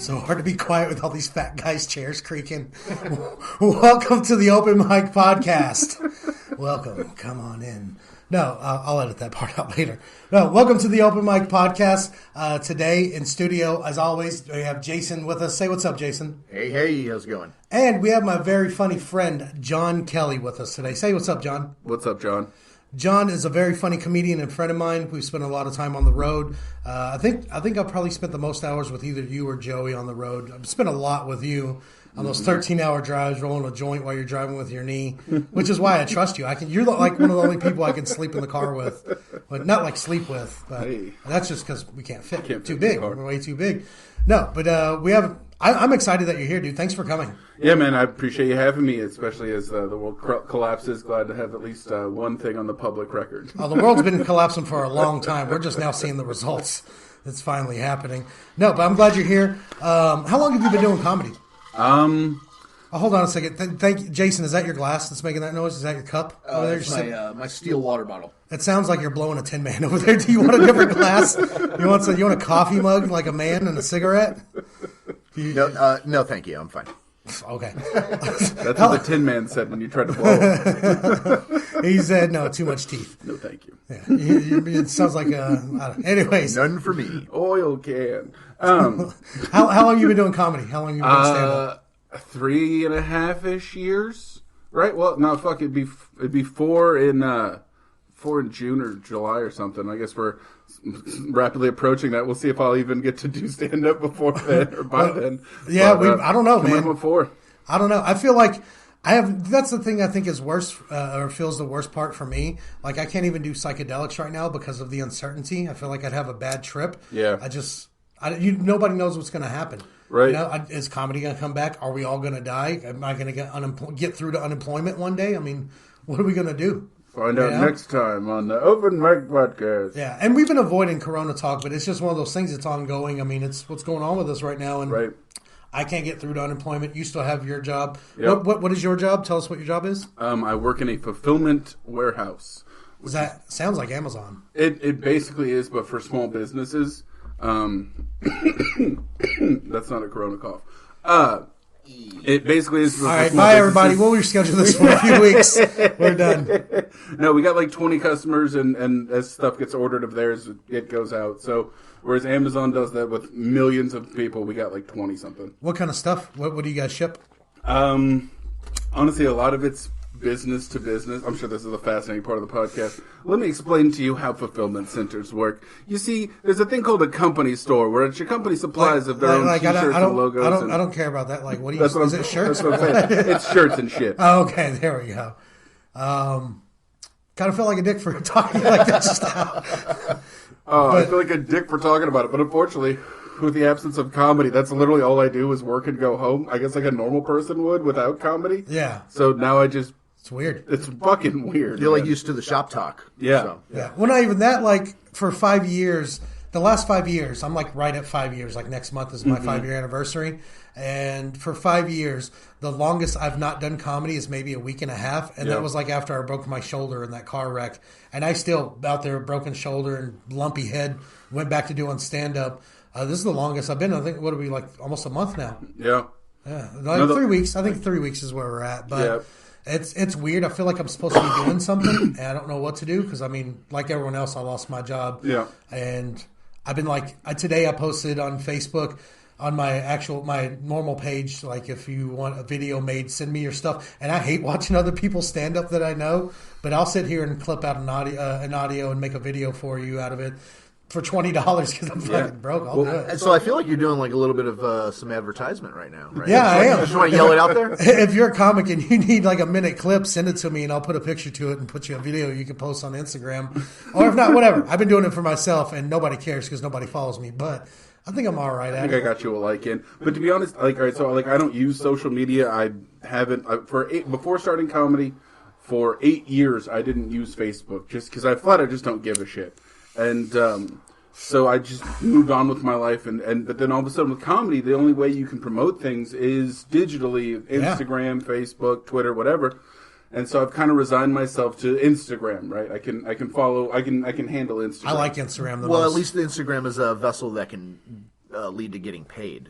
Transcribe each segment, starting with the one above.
So hard to be quiet with all these fat guys' chairs creaking. Welcome to the Open Mic Podcast. Welcome. Come on in. No, I'll edit that part out later. No, welcome to the Open Mic Podcast. Today in studio, as always, we have Jason with us. Say what's up, Jason. Hey, how's it going? And we have my very funny friend, John Kelly, with us today. Say what's up, John. What's up, John? John is a very funny comedian and friend of mine. We've spent a lot of time on the road. I think I've probably spent the most hours with either you or Joey on the road. I've spent a lot with you on those 13-hour drives, rolling a joint while you're driving with your knee, which is why I trust you. You're like one of the only people I can sleep in the car with, but not like sleep with. But that's just because we can't fit. Too big. We're way too big. No, but we have. I'm excited that you're here, dude. Thanks for coming. Yeah, man, I appreciate you having me, especially as the world collapses. Glad to have at least one thing on the public record. The world's been collapsing for a long time. We're just now seeing the results. It's finally happening. No, but I'm glad you're here. How long have you been doing comedy? Hold on a second. Thank you. Jason, is that your glass that's making that noise? Is that your cup? It's my steel water bottle. It sounds like you're blowing a Tin Man over there. Do you want a different glass? You want a coffee mug like a man and a cigarette? No, thank you. I'm fine. Okay. That's what the Tin Man said when you tried to blow him. He said, no, too much teeth. No, thank you. Yeah, it sounds like anyways. None for me. Oil can. How long have you been doing comedy? How long have you been doing stand-up? 3.5-ish years. Right? Well, no, fuck, it'd be four in June or July or something. I guess we're rapidly approaching that. We'll see if I'll even get to do stand-up before then or by then. Yeah, I don't know, man. Before. I don't know. I feel like that's the thing I think is worse, or feels the worst part for me. Like, I can't even do psychedelics right now because of the uncertainty. I feel like I'd have a bad trip. Yeah. Nobody knows what's going to happen. Right. Is comedy going to come back? Are we all going to die? Am I going to get through to unemployment one day? I mean, what are we going to do? Find out next time on the Open Mic Podcast. Yeah, and we've been avoiding Corona talk, but it's just one of those things that's ongoing. I mean, it's what's going on with us right now, and right. I can't get through to unemployment. You still have your job. Yep. What is your job? Tell us what your job is. I work in a fulfillment warehouse. That sounds like Amazon. It basically is, but for small businesses. That's not a Corona cough. It basically is. All right, bye everybody. We'll reschedule this for a few weeks. We're done. No, we got like 20 customers, and as stuff gets ordered of theirs, it goes out. So whereas Amazon does that with millions of people, we got like 20 something. What kind of stuff? What do you guys ship? Honestly, a lot of it's business to business. I'm sure this is a fascinating part of the podcast. Let me explain to you how fulfillment centers work. You see, there's a thing called a company store where it's your company supplies of their own T-shirts and logos. I don't care about that. Like, what do you? Is it shirts? That's what I'm saying. It's shirts and shit. Oh, okay, there we go. Kind of feel like a dick for talking like that just now. I feel like a dick for talking about it, but unfortunately, with the absence of comedy, that's literally all I do is work and go home. I guess like a normal person would without comedy. Yeah. So now It's weird. It's fucking weird. You're like used to the shop talk. Yeah. So, yeah. Well, not even that. Like, for 5 years, the last 5 years, I'm like right at 5 years. Like, next month is my 5-year anniversary. And for 5 years, the longest I've not done comedy is maybe a week and a half. And that was like after I broke my shoulder in that car wreck. And I still, out there, broken shoulder and lumpy head, went back to doing stand-up. This is the longest I've been. I think, what are we, like almost a month now? Yeah. Yeah. Like 3 weeks. I think 3 weeks is where we're at. But... Yeah. It's weird. I feel like I'm supposed to be doing something, and I don't know what to do because, I mean, like everyone else, I lost my job. Yeah. And I've been like, today I posted on Facebook on my normal page, like, if you want a video made, send me your stuff. And I hate watching other people stand up that I know, but I'll sit here and clip out an audio and make a video for you out of it. For $20 because I'm fucking broke. I'll do it. So I feel like you're doing like a little bit of some advertisement right now, right? Yeah, I am. You just want to yell it out there? If you're a comic and you need like a minute clip, send it to me and I'll put a picture to it and put you a video you can post on Instagram. Or if not, whatever. I've been doing it for myself and nobody cares because nobody follows me. But I think I'm all right at it. I think I got you a like in. But to be honest, like, all right, so like I don't use social media. I haven't before starting comedy for 8 years. I didn't use Facebook just because I just don't give a shit. And so I just moved on with my life, but then all of a sudden with comedy, the only way you can promote things is digitally, Instagram, Facebook, Twitter, whatever. And so I've kind of resigned myself to Instagram, right? I can follow, I can handle Instagram. I like Instagram the most. Well, at least the Instagram is a vessel that can lead to getting paid.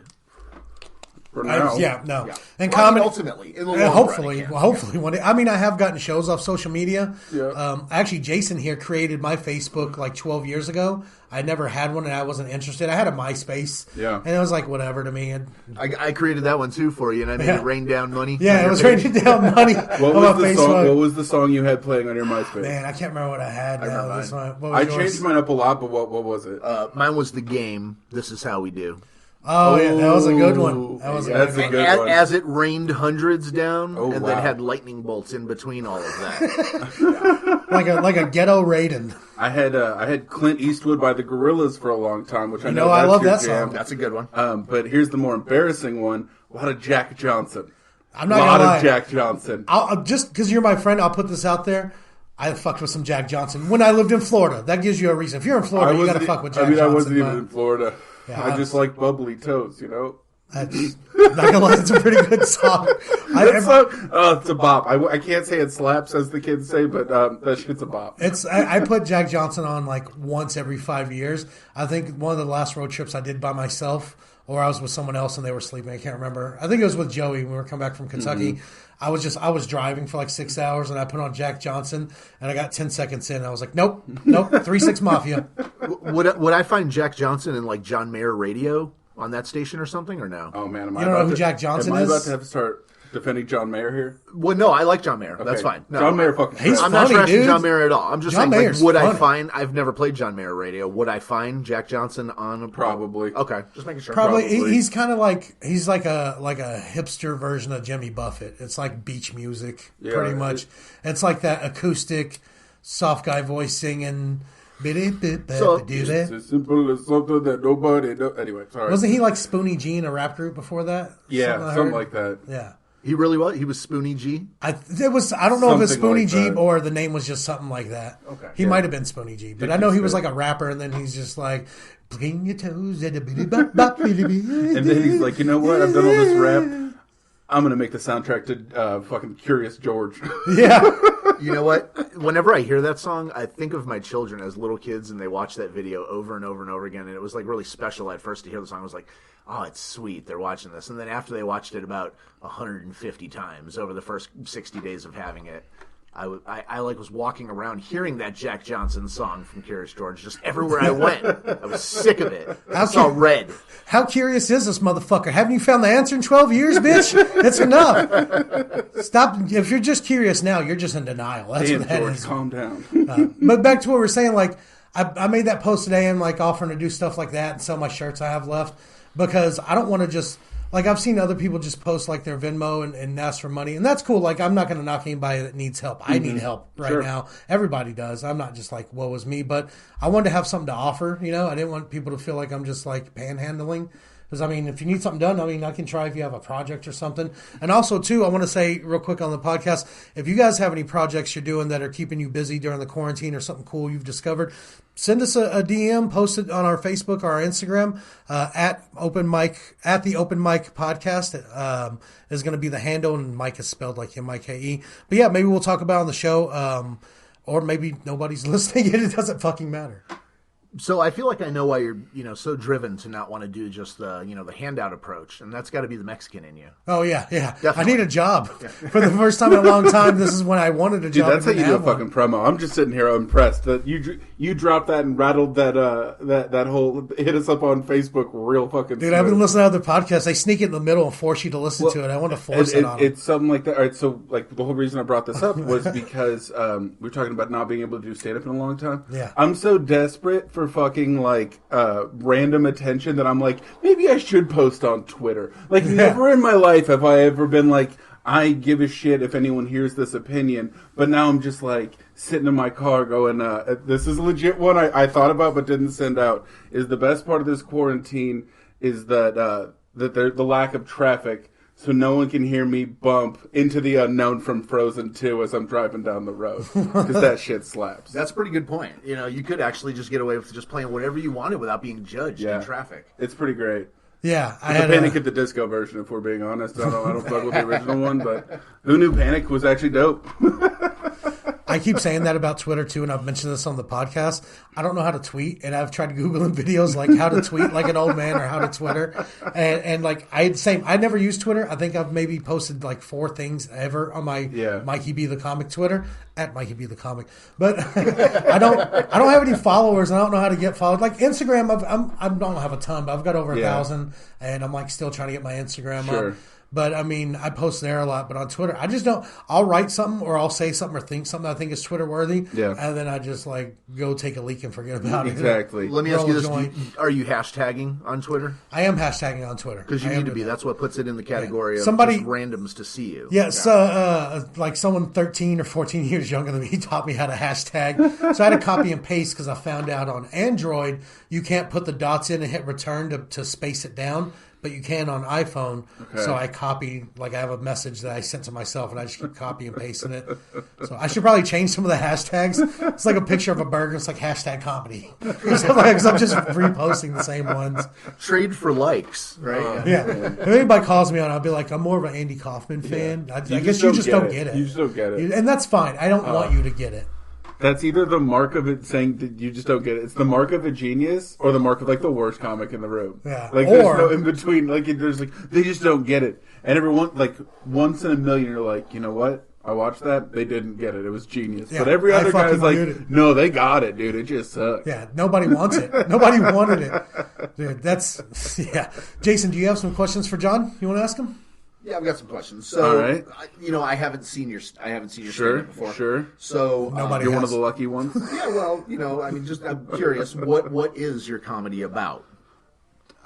For now. And Well, comedy ultimately, in the long hopefully, run, hopefully one day. I mean, I have gotten shows off social media. Yeah. Actually, Jason here created my Facebook like 12 years ago. I never had one, and I wasn't interested. I had a MySpace, and it was like whatever to me. And I created that one too for you, and I made it rain down money. yeah, it was raining down money. What was the song you had playing on your MySpace? Man, I can't remember what I had. I changed mine up a lot, but what was it? Mine was The Game. This Is How We Do. Oh, yeah, that was a good one. That's a good one. As it rained hundreds down, then had lightning bolts in between all of that. like a ghetto Raiden. I had Clint Eastwood by the Gorillaz for a long time, which I know I that's love your that jam. song. That's a good one. But here's the more embarrassing one. A lot of Jack Johnson. I'm not gonna lie. Jack Johnson. I'll just because you're my friend, I'll put this out there. I fucked with some Jack Johnson when I lived in Florida. That gives you a reason. If you're in Florida, you got to fuck with Jack Johnson. I wasn't even in Florida. Yeah, I just like bubbly toes, you know? That's not gonna lie, it's a pretty good song. It's a bop. I can't say it slaps, as the kids say, but that shit's a bop. I put Jack Johnson on like once every 5 years. I think one of the last road trips I did by myself, or I was with someone else and they were sleeping. I can't remember. I think it was with Joey when we were coming back from Kentucky. I was driving for like 6 hours and I put on Jack Johnson and I got 10 seconds in. I was like, nope, 3-6 Mafia. Would I find Jack Johnson in like John Mayer radio on that station or something, or no? Oh man, you don't know who Jack Johnson is? Am I about to have to start defending John Mayer here? Well, no, I like John Mayer. Okay. That's fine. No, John Mayer fucking. He's I'm funny, not trashing dude. John Mayer at all. I'm just John saying, Mayer's would funny. I find? I've never played John Mayer radio. Would I find Jack Johnson on? Probably. Okay, just making sure. Probably. He's kind of like he's like a hipster version of Jimmy Buffett. It's like beach music, pretty much. It's like that acoustic, soft guy voice singing. It's as simple as something that nobody knows. Anyway, sorry. Wasn't he like Spoonie G in a rap group before that? Yeah, something like that. Yeah. He really was. He was Spoonie G. I don't know if it's Something Spoonie like G that. or the name was just something like that. Okay. He might have been Spoonie G, but I know he was like a rapper, and then he's just like, "Clean your toes," and And then he's like, you know what? I've done all this rap. I'm gonna make the soundtrack to fucking Curious George. Yeah. You know what? Whenever I hear that song, I think of my children as little kids, and they watch that video over and over and over again. And it was like really special at first to hear the song. I was like, oh, it's sweet. They're watching this. And then after they watched it about 150 times over the first 60 days of having it, I was walking around hearing that Jack Johnson song from Curious George just everywhere I went. I was sick of it. I saw red. How curious is this motherfucker? Haven't you found the answer in 12 years, bitch? It's enough. Stop. If you're just curious now, you're just in denial. That's Damn, what that George, is. calm down. But back to what we were saying, like, I made that post today and, like, offering to do stuff like that and sell my shirts I have left because I don't want to just, like, I've seen other people just post, like, their Venmo and ask for money. And that's cool. Like, I'm not going to knock anybody that needs help. I need help right now. Everybody does. I'm not just like, woe is me. But I wanted to have something to offer, you know? I didn't want people to feel like I'm just, like, panhandling. Because, I mean, if you need something done, I mean, I can try if you have a project or something. And also, too, I want to say real quick on the podcast, if you guys have any projects you're doing that are keeping you busy during the quarantine or something cool you've discovered, send us a DM, post it on our Facebook or our Instagram at the Open Mic Podcast is going to be the handle, and Mike is spelled like M-I-K-E. But yeah, maybe we'll talk about it on the show, or maybe nobody's listening and it doesn't fucking matter. So I feel like I know why you're, so driven to not want to do just the, the handout approach, and that's got to be the Mexican in you. Oh yeah. Definitely. I need a job for the first time in a long time. This is when I wanted a Dude, job. that's how you do a fucking promo. I'm just sitting here impressed that you dropped that and rattled that whole hit us up on Facebook real fucking. Dude, I've been listening to other podcasts. They sneak it in the middle and force you to listen to it. I want to force it on them. It's something like that. All right, so like the whole reason I brought this up was because we were talking about not being able to do stand up in a long time. Yeah, I'm so desperate for fucking like random attention that I'm like, maybe I should post on Twitter. Like, never in my life have I ever been like, I give a shit if anyone hears this opinion. But now I'm just like sitting in my car going, this is a legit one I thought about but didn't send out. Is the best part of this quarantine is that the lack of traffic, so no one can hear me bump into the unknown from Frozen 2 as I'm driving down the road. Because that shit slaps. That's a pretty good point. You could actually just get away with just playing whatever you wanted without being judged in traffic. It's pretty great. Yeah. I had Panic at the Disco version, if we're being honest. I don't fuck with the original one, but who knew Panic was actually dope? I keep saying that about Twitter too, and I've mentioned this on the podcast. I don't know how to tweet, and I've tried Googling videos like how to tweet like an old man or how to Twitter. And like I never use Twitter. I think I've maybe posted like 4 things ever on my Mikey B the Comic Twitter at Mikey B the Comic. But I don't have any followers, and I don't know how to get followed. Like Instagram, I don't have a ton, but I've got over 1,000, and I'm like still trying to get my Instagram up. But I mean, I post there a lot, but on Twitter, I just don't. I'll write something or I'll say something or think something I think is Twitter worthy, and then I just like go take a leak and forget about it. Exactly. Let me ask you this: are you hashtagging on Twitter? I am hashtagging on Twitter because you need to be. That's what puts it in the category of somebody just randoms to see you. Yeah, so like someone 13 or 14 years younger than me taught me how to hashtag. So I had to copy and paste because I found out on Android you can't put the dots in and hit return to space it down. But you can on iPhone. Okay. So I copy, like I have a message that I sent to myself, and I just keep copying and pasting it. So I should probably change some of the hashtags. It's like a picture of a burger. It's like hashtag comedy. Because I'm just reposting the same ones. Trade for likes, right? Yeah. If anybody calls me on it, I'll be like, I'm more of an Andy Kaufman fan. I guess you just don't get it. You just don't get it. And that's fine. I don't want you to get it. That's either the mark of it saying that you just don't get it. It's the mark of a genius or the mark of like the worst comic in the room. Yeah. Like there's no in between. Like there's like they just don't get it. And everyone like once in a million you're like, you know what? I watched that. They didn't get it. It was genius. Yeah, but every other guy is like, no, they got it, dude. It just sucked. Yeah. Nobody wants it. Nobody wanted it. Dude, that's Jason, do you have some questions for John? You want to ask him? Yeah, I've got some questions. So, all right. I haven't seen your statement before. Sure. So, nobody. You're one of the lucky ones. Yeah. Well, I mean, just I'm curious. What is your comedy about?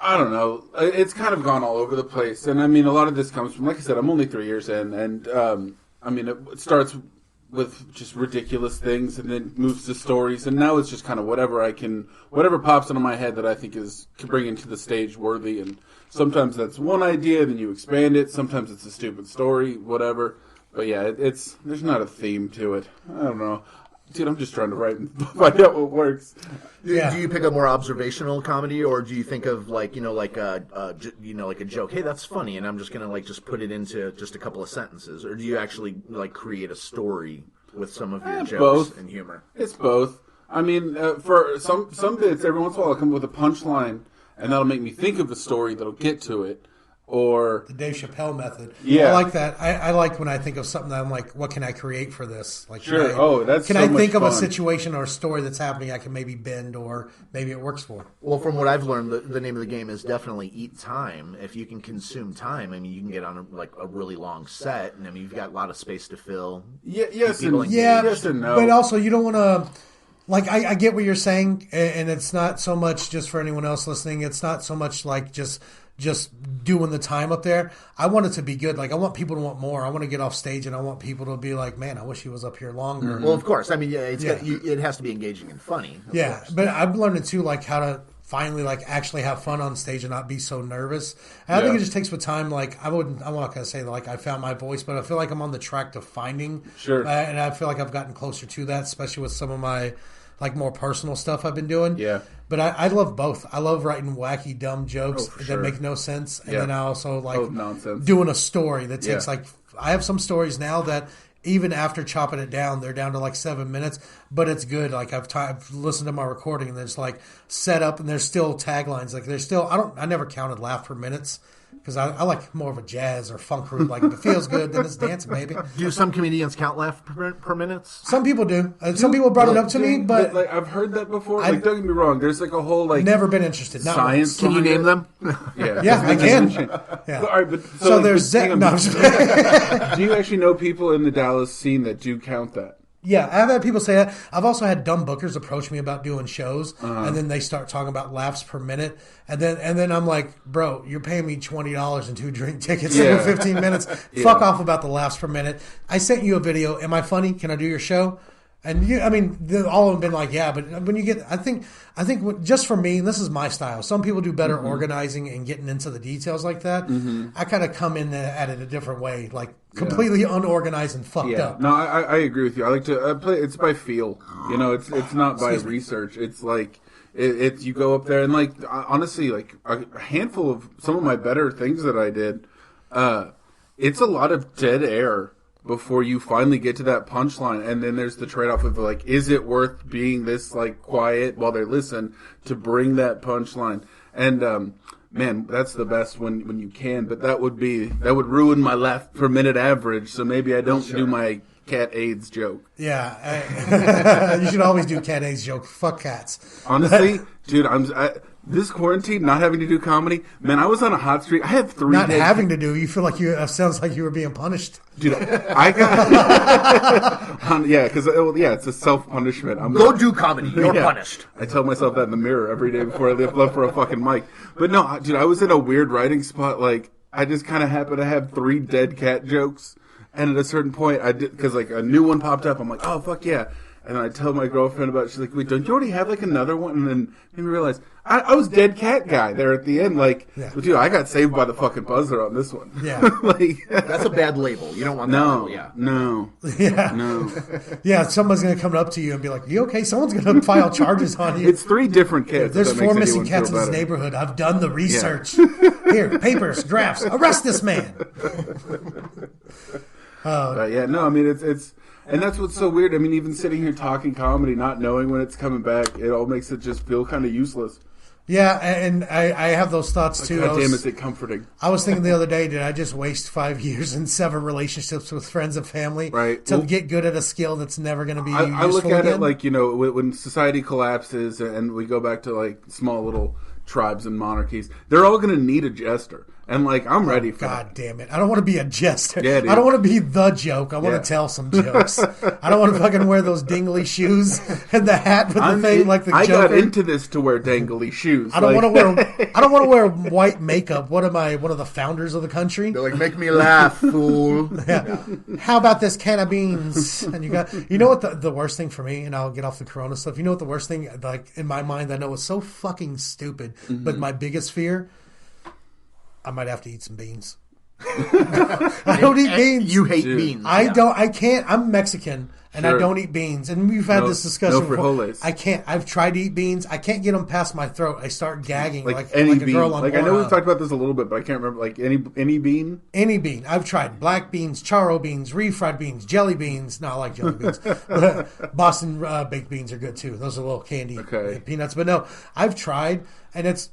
I don't know. It's kind of gone all over the place, and I mean, a lot of this comes from, like I said, I'm only 3 years in, and I mean, it starts with just ridiculous things, and then moves to stories, and now it's just kind of whatever pops into my head that I think can bring into the stage worthy. And sometimes that's one idea, then you expand it. Sometimes it's a stupid story, whatever. But yeah, there's not a theme to it. I don't know. Dude, I'm just trying to write and find out what works. Yeah. Do you pick up more observational comedy, or do you think of like a joke? Hey, that's funny, and I'm just gonna just put it into just a couple of sentences, or do you actually create a story with some of your jokes and humor? It's both. I mean, for some bits, every once in a while, I'll come up with a punchline, and that'll make me think of the story that'll get to it. Or the Dave Chappelle method. Yeah. I like that. I like when I think of something that I'm like, what can I create for this? Like, sure. Can I think of a situation or a story that's happening I can maybe bend, or maybe it works for? Well, from what I've learned, the name of the game is definitely eat time. If you can consume time, I mean, you can get on a really long set, and I mean, you've got a lot of space to fill. Yes and no. But also, you don't want to. Like, I get what you're saying, and it's not so much just for anyone else listening. It's not so much like just doing the time up there. I want it to be good. Like, I want people to want more. I want to get off stage, and I want people to be like, man, I wish he was up here longer. Mm-hmm. Well, of course. I mean, it has to be engaging and funny. Yeah, but I'm learning, too, like, how to finally, like, actually have fun on stage and not be so nervous. And I think it just takes with time. Like, I'm not going to say, like, I found my voice, but I feel like I'm on the track to finding. Sure. And I feel like I've gotten closer to that, especially with some of my more personal stuff I've been doing. Yeah. But I love both. I love writing wacky, dumb jokes that make no sense. And then I also doing a story that takes I have some stories now that even after chopping it down, they're down to 7 minutes, but it's good. Like I've listened to my recording and there's set up and there's still taglines. Like there's still, I never counted laugh per minutes. Because I like more of a jazz or funk group. Like, if it feels good, then it's dancing, baby. Do some comedians count laugh per minutes? Some people do. Some people brought it up to me, but I've heard that before. Don't get me wrong. There's a whole never been interested. Not science. Can you name them? Yeah, I can. Yeah. All right, but so there's no, do you actually know people in the Dallas scene that do count that? Yeah, I've had people say that. I've also had dumb bookers approach me about doing shows, and then they start talking about laughs per minute, and then I'm like, bro, you're paying me $20 and 2 drink tickets in 15 minutes. Fuck off about the laughs per minute. I sent you a video. Am I funny? Can I do your show? And all of them been like, yeah, but when you get, I think just for me, and this is my style. Some people do better organizing and getting into the details like that. Mm-hmm. I kind of come in at it a different way, completely unorganized and fucked up. No, I agree with you. I like to play. It's by feel. It's not by research. It's like it's you go up there and honestly, a handful of some of my better things that I did. It's a lot of dead air. before you finally get to that punchline. And then there's the trade-off of like, is it worth being this like quiet while they listen to bring that punchline? And man, that's the best when you can. But that would ruin my laugh per minute average. So maybe I don't do my cat AIDS joke. Yeah, you should always do cat AIDS joke. Fuck cats. Honestly, dude, this quarantine, not having to do comedy, man, I was on a hot streak. I had 3 Not days. having to do. You feel like sounds like you were being punished. Dude, I got because it's a self punishment. Go do comedy. You're punished. I tell myself that in the mirror every day before I lift up for a fucking mic. But no, dude, I was in a weird writing spot. Like, I just kind of happened to have 3 dead cat jokes, and at a certain point, I did because like a new one popped up. I'm like, oh fuck yeah. And I tell my girlfriend about it. She's like, wait, don't you already have like another one? And then made me realize I was dead cat guy there at the end. Like, but dude, I got saved by the fucking buzzer on this one. Yeah. Like, that's a bad label. You don't want that label. Yeah. No. Yeah. No. Yeah, someone's going to come up to you and be like, you okay? Someone's going to file charges on you. It's 3 different cats. There's 4 missing cats in this better. neighborhood. I've done the research. Here, papers, drafts. Arrest this man. Yeah, no, I mean, it's and that's what's so weird. I mean, even sitting here talking comedy, not knowing when it's coming back, it all makes it just feel kind of useless. Yeah, and I have those thoughts too. God damn, is it comforting? I was thinking the other day, did I just waste 5 years and 7 relationships with friends and family to get good at a skill that's never going to be useful I look at again? it like, when society collapses and we go back to like small little tribes and monarchies, they're all going to need a jester. And like, I'm ready for God that. damn it. I don't want to be a jester. Yeah, dude. I don't want to be the joke. I want to tell some jokes. I don't want to fucking wear those dingly shoes and the hat with the thing like the Joker. I got into this to wear dangly shoes. I don't want to wear white makeup. What am I, one of the founders of the country? They're like, make me laugh, fool. Yeah. How about this can of beans? And you know what the worst thing for me, and I'll get off the Corona stuff. You know what the worst thing, like in my mind, I know is so fucking stupid, but my biggest fear, I might have to eat some beans. I don't eat beans. You hate beans. I can't. I'm Mexican, and I Sure. don't eat beans. And we've had this discussion no before. frijoles. I can't. I've tried to eat beans. I can't get them past my throat. I start gagging like any a bean. girl on Like, I know we've Pornhub. talked about this a little bit, but I can't remember. Like, any bean? Any bean. I've tried black beans, charro beans, refried beans, jelly beans. No, I like jelly beans. Boston baked beans are good too. Those are little candy peanuts. But no, I've tried, and it's.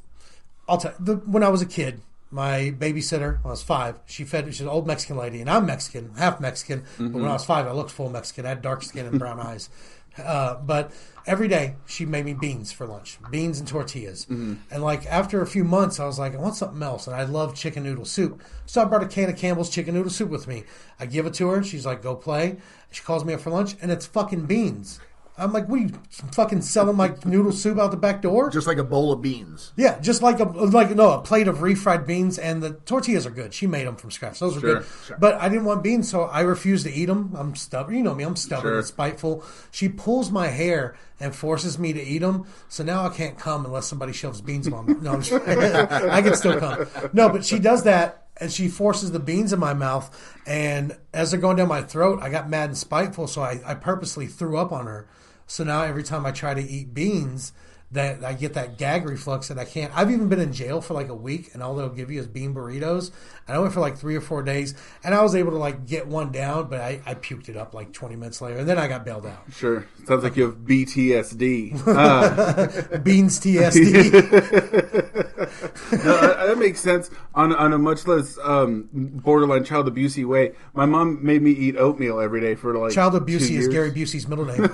I'll tell you, when I was a kid, my babysitter, when I was 5, she's an old Mexican lady, and I'm Mexican, half Mexican. But when I was 5, I looked full Mexican. I had dark skin and brown eyes. But every day she made me beans for lunch, beans and tortillas. And like after a few months, I was like, I want something else, and I love chicken noodle soup. So I brought a can of Campbell's chicken noodle soup with me. I give it to her. She's like, go play. She calls me up for lunch, and it's fucking beans. I'm like, what are you fucking selling my noodle soup out the back door? Just like a bowl of beans. Yeah, just like a plate of refried beans, and the tortillas are good. She made them from scratch; those are good. Sure. But I didn't want beans, so I refused to eat them. I'm stubborn. You know me; I'm stubborn and spiteful. She pulls my hair and forces me to eat them. So now I can't come unless somebody shoves beans on me. No, I'm just, I can still come. No, but she does that. And she forces the beans in my mouth, and as they're going down my throat, I got mad and spiteful, so I purposely threw up on her. So now every time I try to eat beans, that I get that gag reflux and I can't. I've even been in jail for like a week, and all they'll give you is bean burritos. And I went for like 3 or 4 days, and I was able to like get one down, but I puked it up like 20 minutes later, and then I got bailed out. Sure. Sounds like you have BTSD. Beans TSD. No, that makes sense. On a much less borderline child abusey way, my mom made me eat oatmeal every day for like Child 2 Abusey years. is Gary Busey's middle name.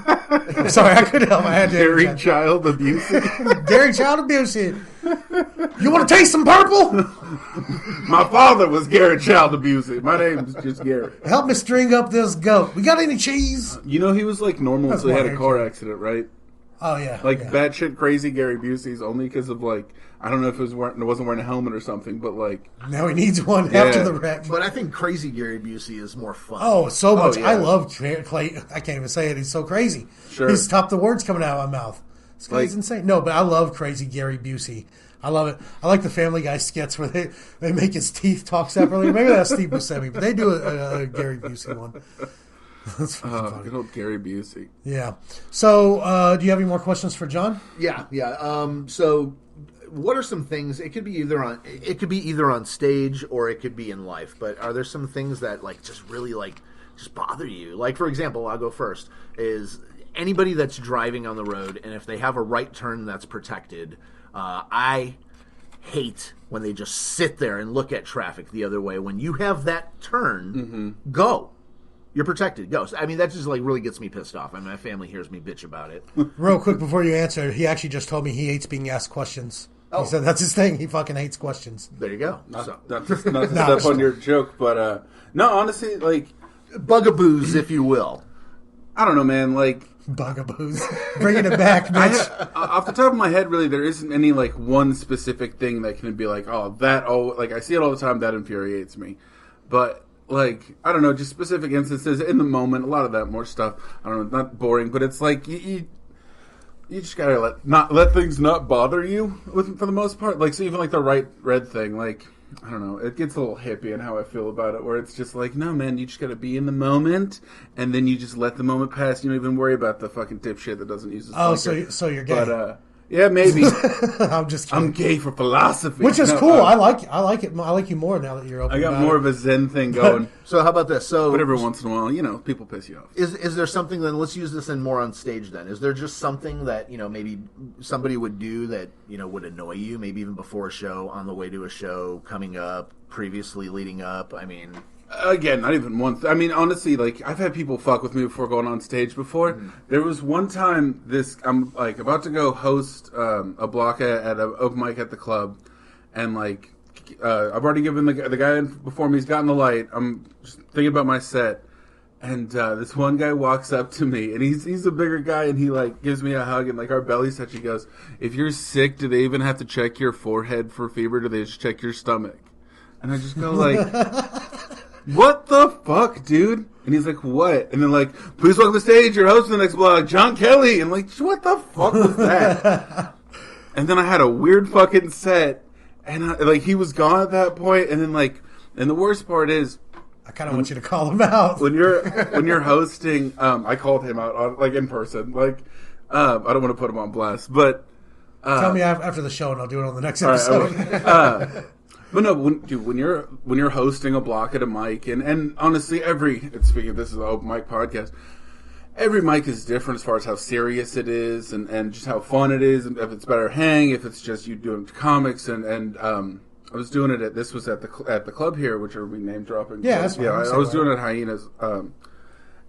I'm sorry, I couldn't help. I had to. Gary Child Abusey. Gary Child Abusey. You want to taste some purple? My father was Gary Child Abusey. My name's just Gary. Help me string up this goat. We got any cheese? You know he was like normal until he had a car accident, right? Oh yeah, Like yeah. batshit crazy Gary Busey's only because of like I don't know if it wasn't wearing a helmet or something, but like Now he needs one after the wreck. But I think crazy Gary Busey is more fun. Oh, so much. yeah. I love Clay. I can't even say it. He's so crazy. Sure. He's stopped the words coming out of my mouth. This guy's insane. No, but I love crazy Gary Busey. I love it. I like the Family Guy skits where they make his teeth talk separately. Maybe that's Steve Buscemi, but they do a Gary Busey one. That's funny. good old Gary Busey. Yeah. So, do you have any more questions for John? Yeah. So, what are some things? It could be either on stage or it could be in life. But are there some things that like just really like just bother you? Like, for example, I'll go first, is anybody that's driving on the road, and if they have a right turn that's protected, I hate when they just sit there and look at traffic the other way. When you have that turn, go. You're protected. Go. I mean, that just like really gets me pissed off. I mean, my family hears me bitch about it. Real quick before you answer, he actually just told me he hates being asked questions. He said that's his thing. He fucking hates questions. There you go. Not to step on your joke, but no, honestly, like bugaboos, if you will. I don't know, man. Like bugaboos, bringing it back, bitch. Off the top of my head, really, there isn't any like one specific thing that can be like, like I see it all the time. That infuriates me, but. Like, I don't know, just specific instances in the moment, a lot of that more stuff. I don't know, not boring, but it's like you just gotta let things not bother you for the most part. Like, so even like the red thing, like, I don't know, it gets a little hippie in how I feel about it, where it's just like, no, man, you just gotta be in the moment, and then you just let the moment pass. You don't even worry about the fucking dipshit that doesn't use his blinker. So you're gay. But, yeah, maybe. I'm just kidding. I'm gay for philosophy. Which is cool. I like it. I like you more now that you're open. I got more of a Zen thing going. So how about this? But every once in a while, people piss you off. Is there something then? Let's use this in more on stage then. Is there just something that maybe somebody would do that would annoy you? Maybe even before a show, on the way to a show, coming up, previously leading up. I mean. Again, not even once. I mean, honestly, like, I've had people fuck with me before going on stage before. Mm-hmm. There was one time I'm, like, about to go host a block at an open mic at the club, and, like, I've already given the guy before me, he's gotten the light. I'm just thinking about my set, and this one guy walks up to me, and he's a bigger guy, and he, like, gives me a hug, and, like, our bellies touch. He goes, "If you're sick, do they even have to check your forehead for fever, or do they just check your stomach?" And I just go, like... What the fuck, dude? And he's like, what? And then like, please welcome to the stage, your host for the next blog, John Kelly. And like, what the fuck was that? And then I had a weird fucking set, and he was gone at that point. And then like, and the worst part is, I kind of want you to call him out when you're hosting. I called him out like in person. Like, I don't want to put him on blast, but tell me after the show, and I'll do it on the next episode. Right, but no, when you're hosting a block at a mic, and honestly, speaking of this is an open mic podcast, every mic is different as far as how serious it is, and just how fun it is, and if it's better hang, if it's just you doing comics, and I was doing it this was at the club here, which are we name dropping? Yeah, that's fine. Yeah, I was doing it at Hyenas,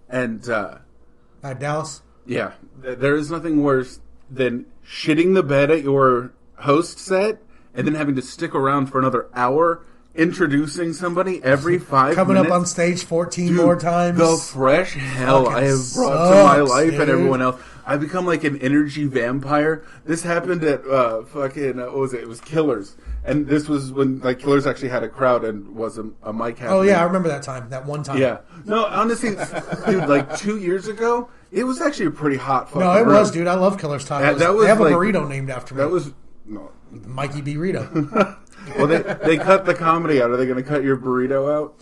at Dallas. Yeah, there is nothing worse than shitting the bed at your host set. And then having to stick around for another hour introducing somebody every 5 Coming minutes. up on stage 14 more times. The fresh hell I have brought to my life and everyone else. I've become like an energy vampire. This happened at what was it? It was Killers. And this was when like Killers actually had a crowd and was a mic happening. Oh yeah, I remember that one time. Yeah. No, honestly, dude, like 2 years ago, it was actually a pretty hot fucking No, it room. was, dude. I love Killers tacos. They have a burrito named after me. That was... No. Mikey Burrito. Well, they cut the comedy out. Are they going to cut your burrito out?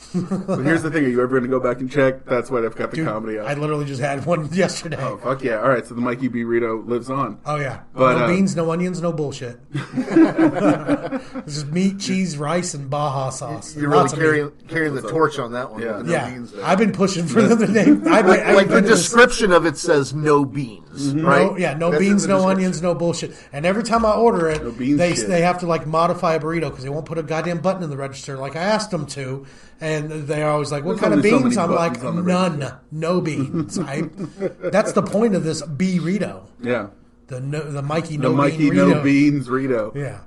But here's the thing: are you ever going to go back and check? That's why they've cut the comedy out. I literally just had one yesterday. Oh fuck yeah! All right, so the Mikey Burrito lives on. Oh yeah, but no beans, no onions, no bullshit. It's just meat, cheese, rice, and Baja sauce. You're really carrying the torch on that one. Yeah, yeah. Beans I've been pushing for the name. Like the description of it says, no beans, right? No beans, no onions, no bullshit. And every time I order it, no beans they have to like modify a burrito because they won't put a goddamn button in the register like I asked them to. And they're always like, what kind of beans? I'm like, none. No beans. That's the point of this burrito. Yeah. The Mikey No Beans Rito. Yeah.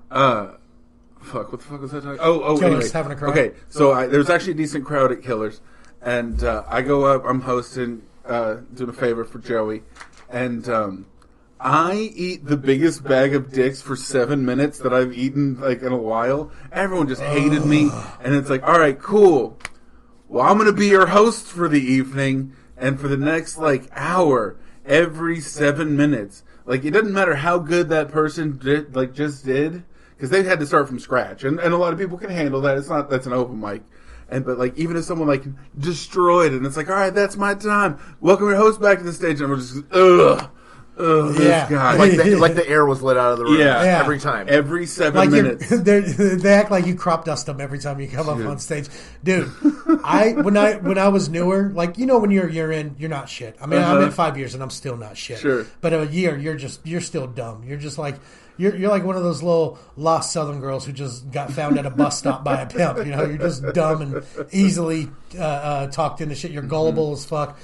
Fuck, what the fuck was I talking? Oh, Killers anyway. Having a crowd. Okay, so there's actually a decent crowd at Killers. And I go up, I'm hosting, doing a favor for Joey. And I eat the biggest bag of dicks for 7 minutes that I've eaten like in a while. Everyone just hated me, and it's like, all right, cool. Well, I'm gonna be your host for the evening, and for the next like hour, every 7 minutes, like it doesn't matter how good that person did, like just did, because they had to start from scratch, and a lot of people can handle that. It's not that's an open mic. But like even if someone like destroyed it, and it's like, all right, that's my time. Welcome your host back to the stage, and we're just Oh, this guy. Like the air was let out of the room every time. Every 7 minutes. They act like you crop dust them every time you come up on stage. Dude, when I was newer, like, you know, when you're in, you're not shit. I mean, I'm in 5 years and I'm still not shit. Sure. But a year, you're still dumb. You're just like, you're like one of those little lost Southern girls who just got found at a bus stop by a pimp. You know, you're just dumb and easily talked into shit. You're gullible as fuck.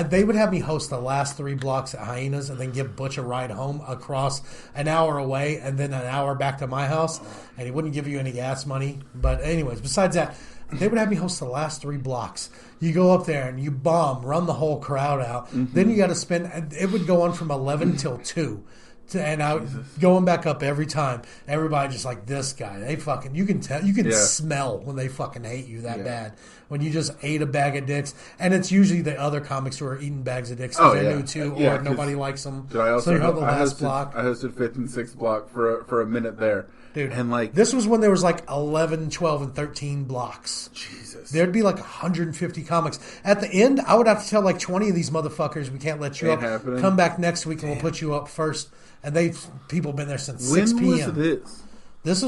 They would have me host the last 3 blocks at Hyenas and then give Butch a ride home across an hour away and then an hour back to my house. And he wouldn't give you any gas money. But anyways, besides that, they would have me host the last 3 blocks. You go up there and you bomb, run the whole crowd out. Then you got to spend, it would go on from 11 till 2. And I going back up every time. Everybody just like, this guy. They fucking, you can tell, you can smell when they fucking hate you that bad. When you just ate a bag of dicks, and it's usually the other comics who are eating bags of dicks because they're new too, or nobody likes them. Dude, I also so you have the last block. I hosted 5th and 6th block for a minute there. Dude, and like this was when there was like 11, 12, and 13 blocks. Jesus. There'd be like 150 comics. At the end, I would have to tell like 20 of these motherfuckers, we can't let you up. Happening. Come back next week and we'll put you up first. And people been there since 6 p.m. When was this?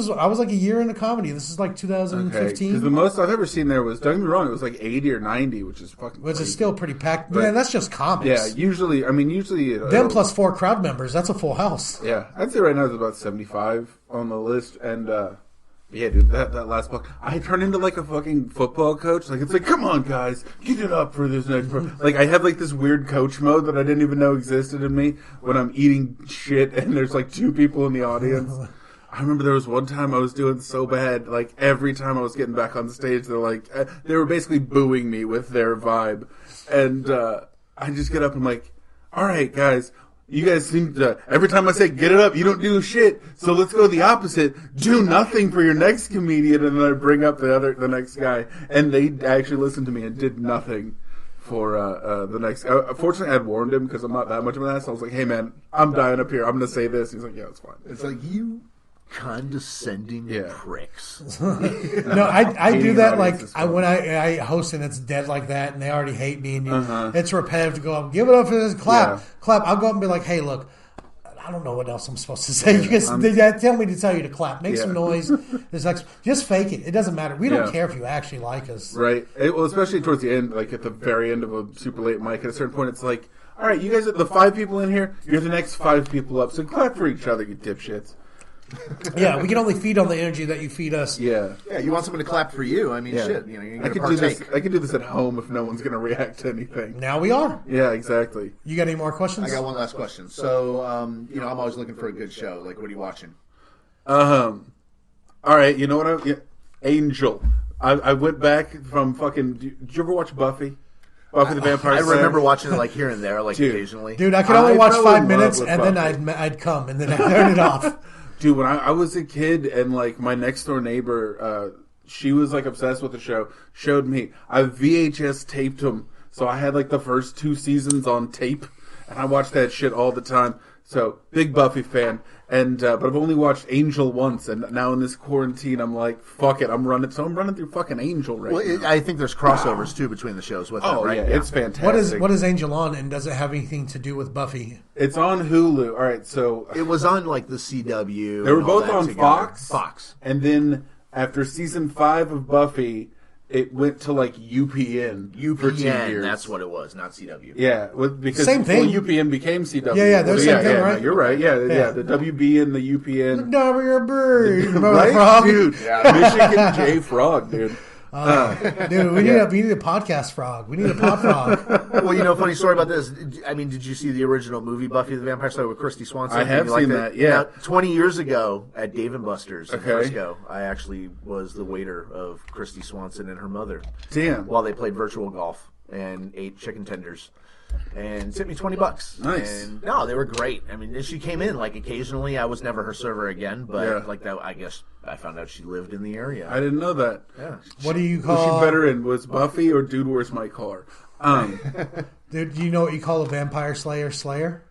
I was like a year into comedy. This is like 2015. Because the most I've ever seen there was, don't get me wrong, it was like 80 or 90, which is fucking Which crazy. is still pretty packed. But, man, that's just comics. Yeah, usually. Them plus 4 crowd members, that's a full house. Yeah, I'd say right now there's about 75 on the list. And, yeah, dude, that last block, I turned into like a fucking football coach. Like, it's like, come on, guys, get it up for this next Like, I have like this weird coach mode that I didn't even know existed in me when I'm eating shit and there's like 2 people in the audience. I remember there was one time I was doing so bad, like every time I was getting back on stage, they were basically booing me with their vibe. And I just get up and I'm like, all right, guys, you guys seem to, every time I say get it up, you don't do shit. So let's go the opposite. Do nothing for your next comedian. And then I bring up the next guy. And they actually listened to me and did nothing for the next. Fortunately, I had warned him because I'm not that much of an ass. I was like, hey, man, I'm dying up here. I'm going to say this. He's like, yeah, it's fine. It's like, you condescending pricks. No, I do that like when I host and it's dead like that and they already hate me and it's repetitive to go up, give it up for this, clap. I'll go up and be like, hey, look, I don't know what else I'm supposed to say. They tell me to tell you to clap. Make some noise. Just fake it. It doesn't matter. We don't care if you actually like us. Right. Well, especially towards the end, like at the very end of a super late mic, at a certain point, it's like, all right, you guys are the 5 people in here. You're the next 5 people up. So clap for each other, you dipshits. Yeah, we can only feed on the energy that you feed us. Yeah. Yeah, you want someone to clap for you. I mean, shit. You know, you're I going to could do this. partake. I could do this at home if no one's going to react to anything. Now we are. Yeah, exactly. You got any more questions? I got one last question. So, you know, I'm always looking for a good show. Like, what are you watching? All right, you know what? Angel. I went back from fucking. Did you ever watch Buffy? Buffy the Vampire Slayer? I remember watching it like here and there, like occasionally. Dude, I could only watch fell 5 in minutes love with and then Buffy. I'd come and then I'd turn it off. Dude, when I was a kid and like my next door neighbor, she was like obsessed with the show. Showed me. I VHS taped them, so I had like the first 2 seasons on tape, and I watched that shit all the time. So big Buffy fan, and but I've only watched Angel once, and now in this quarantine, I'm like, fuck it, I'm running through fucking Angel right now. I think there's crossovers too between the shows with them, right? Yeah, it's fantastic. What is Angel on, and does it have anything to do with Buffy? It's on Hulu. All right, so It was on like the CW. they were and all both that on together. Fox, and then after season 5 of Buffy, it went to like UPN. For 2 UPN, years. that's what it was, not CW. Yeah, because Same thing. UPN became CW. Yeah, they're the same thing, right? No, you're right. Yeah, the WB and the UPN. Look down for your bird. Remember Right, Frog? dude? Michigan J Frog, dude. Dude, we need a podcast frog. We need a pod frog. Well, you know, funny story about this. I mean, did you see the original movie Buffy the Vampire Slayer with Christy Swanson? I have Did you like seen that, yeah. Now, 20 years ago at Dave & Buster's in Okay. Frisco, I actually was the waiter of Christy Swanson and her mother. Damn. While they played virtual golf and ate chicken tenders. And sent me $20. Nice. And no, they were great. I mean, she came in like occasionally. I was never her server again, but Yeah. like that, I guess I found out she lived in the area. I didn't know that. Yeah. What do you Was call? she better in? Was Buffy or Dude, Where's My Car? Dude, do you know what you call a vampire slayer?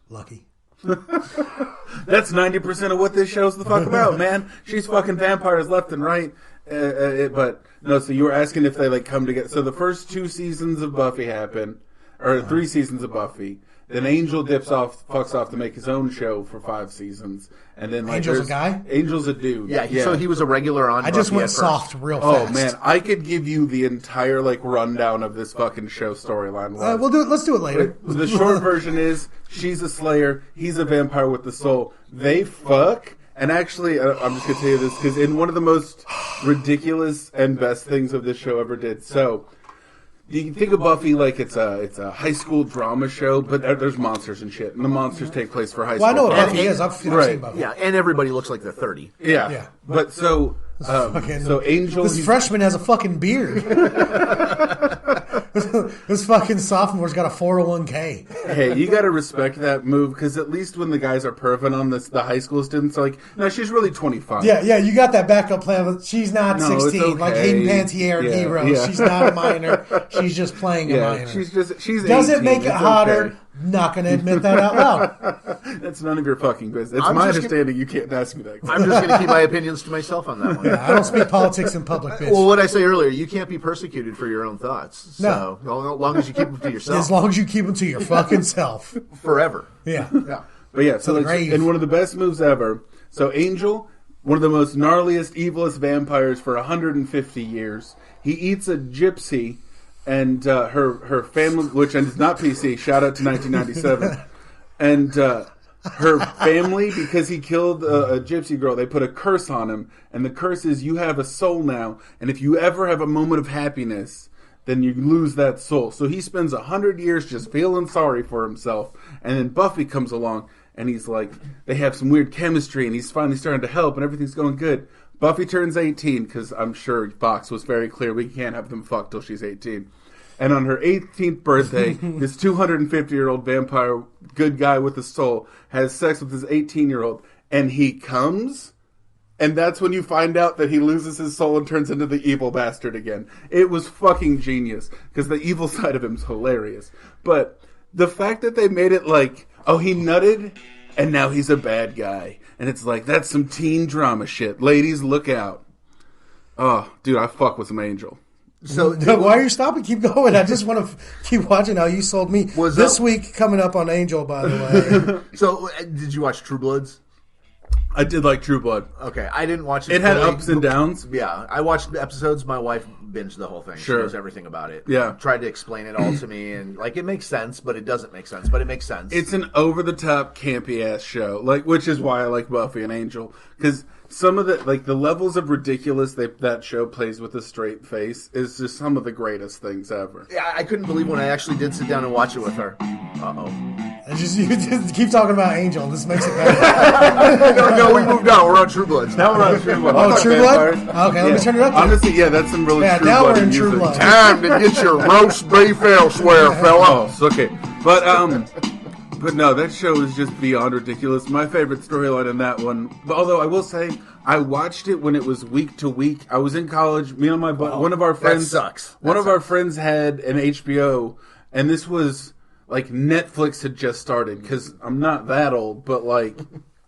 Lucky. That's 90% of what this show's the fuck about, man. She's fucking vampires left and right. But no, so you were asking if they like come together. So the first 2 seasons of Buffy happen, or 3 seasons of Buffy. Then Angel fucks off to make his own show for 5 seasons, and then Angel's a guy? Angel's a dude. Yeah, so he was a regular on. I just Buffy went at first. soft real Oh fast. man, I could give you the entire rundown of this fucking show storyline. We'll do it. Let's do it later. The short version is she's a slayer, he's a vampire with the soul. They fuck, and actually, I'm just gonna tell you this because in one of the most ridiculous and best things of this show ever did. So you can think of Buffy like it's a high school drama show, but there's monsters and shit, and the monsters take place for high school. Well, I know what drama. Buffy is. I've seen Buffy. Yeah, and everybody looks like they're 30. Yeah. But so Angel, This freshman has a fucking beard. This fucking sophomore's got a 401k. hey, you got to respect that move because at least when the guys are perving on the high school students, they're like, no, she's really 25. Yeah, you got that backup plan. But she's not No, it's 16 okay. like Hayden Panettiere in Yeah, Heroes. yeah. She's not a minor. She's just playing a Yeah, minor. she's Does 18. it make it It's hotter? okay. Not going to admit that out loud. That's none of your fucking business. It's I'm my just understanding you can't ask me that. I'm just going to keep my opinions to myself on that one. I don't speak politics in public, bitch. Well, what I say earlier, you can't be persecuted for your own thoughts. So, as long as you keep them to yourself. As long as you keep them to your fucking self. Forever. Yeah. Yeah. But yeah, so the like, grave. and one of the best moves ever. So Angel, one of the most gnarliest, evilest vampires for 150 years. He eats a gypsy, and her family, which is not PC. Shout out to 1997, and her family, because he killed a gypsy girl, they put a curse on him, and the curse is you have a soul now, and if you ever have a moment of happiness, then you lose that soul. So he spends 100 years just feeling sorry for himself, and then Buffy comes along, and he's like, they have some weird chemistry, and he's finally starting to help, and everything's going good. Buffy turns 18, because I'm sure Fox was very clear, we can't have them fuck till she's 18. And on her 18th birthday, this 250-year-old vampire, good guy with a soul, has sex with his 18-year-old, and he comes, and that's when you find out that he loses his soul and turns into the evil bastard again. It was fucking genius, because the evil side of him is hilarious. But the fact that they made it like, oh, he nutted, and now he's a bad guy. And it's like, that's some teen drama shit. Ladies, look out. Oh, dude, I fuck with some Angel. So, Why are you stopping? Keep going. I just want to keep watching how you sold me. This week coming up on Angel, by the way. So, did you watch True Bloods? I did like True Blood. Okay, I didn't watch it. It had fully. ups and downs. Yeah, I watched the episodes. My wife binged the whole thing. Sure. She knows everything about it. Yeah. Tried to explain it all to me, and it makes sense, but it doesn't make sense. But it makes sense. It's an over-the-top, campy-ass show, which is why I like Buffy and Angel, because some of the levels of ridiculous that show plays with a straight face is just some of the greatest things ever. Yeah, I couldn't believe when I actually did sit down and watch it with her. You just keep talking about Angel. This makes it better. No, we moved on. We're on True Bloods. Now we're on True Blood. Oh, True Blood? Okay, let me turn it up. Honestly, yeah, that's some really True now Blood we're in music. True Blood. Time to get your roast beef elsewhere, fella. Oh, okay. But no, that show is just beyond ridiculous. My favorite storyline in that one, although I will say, I watched it when it was week to week. I was in college. Me and my one of our friends. That sucks. One of our friends had an HBO, and this was like Netflix had just started. Because I'm not that old, but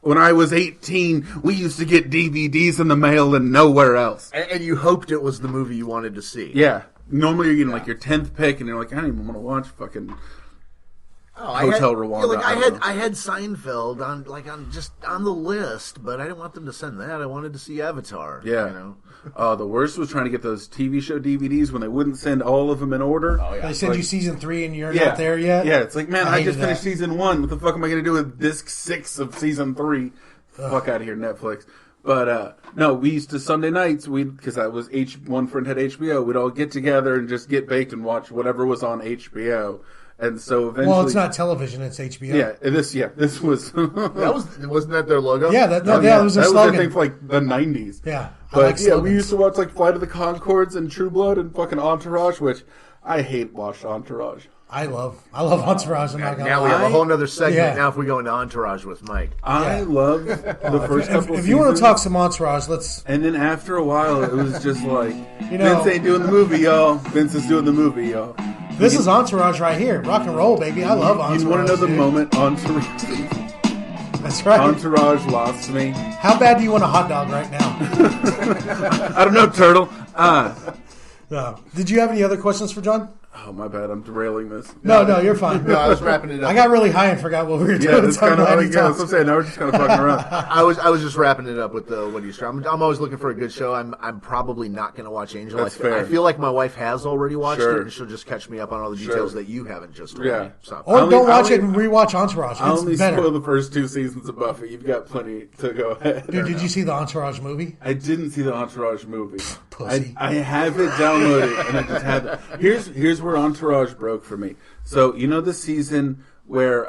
when I was 18, we used to get DVDs in the mail and nowhere else. And you hoped it was the movie you wanted to see. Yeah. Normally you're getting your 10th pick, and you're like, I don't even want to watch fucking Oh, Hotel Rwanda. I had Seinfeld on the list, but I didn't want them to send that. I wanted to see Avatar. Yeah. The worst was trying to get those TV show DVDs when they wouldn't send all of them in order. Oh, yeah. They send you season 3 and you're not there yet? Yeah, it's like, man, I just hated finished season 1. What the fuck am I going to do with disc 6 of season 3? Fuck out of here, Netflix. But, no, we used to Sunday nights, because one friend had HBO, we'd all get together and just get baked and watch whatever was on HBO. And so eventually... Well, it's not television, it's HBO. This was... Wasn't that their logo? Yeah, that was their slogan. I think, for the 90s. Yeah. But, we used to watch, Flight of the Conchords and True Blood and fucking Entourage, which I hate watched Entourage. I love Entourage. I'm not gonna Now lie. we have a whole other segment Yeah. now if we go into Entourage with Mike. I love the first couple If you want to seasons. talk some Entourage, let's... And then after a while, it was just like, You know- Vince ain't doing the movie, y'all. Vince is doing the movie, y'all. This is Entourage right here. Rock and roll, baby. I love Entourage. You want to know the dude. moment Entourage, That's right. Entourage lost me? How bad do you want a hot dog right now? I don't know, Turtle. No. Did you have any other questions for John? Oh, my bad. I'm derailing this. No, you're fine. No, I was wrapping it up. I got really high and forgot what we were doing. Yeah, that's kind of like, yeah, that's what I'm saying. Now we're just kind of fucking around. I was just wrapping it up with the what do you say? I'm always looking for a good show. I'm probably not going to watch Angel. That's fair. I feel like my wife has already watched Sure. it, and she'll just catch me up on all the details that you haven't just told Yeah. me. So. Or only- don't watch I it and rewatch Entourage. I It's only better. spoiled the first 2 seasons of Buffy. You've got plenty to go ahead. Dude, did you see the Entourage movie? I didn't see the Entourage movie. Pussy. I have it downloaded, and I just haven't. Here's where Entourage broke for me. So, you know the season where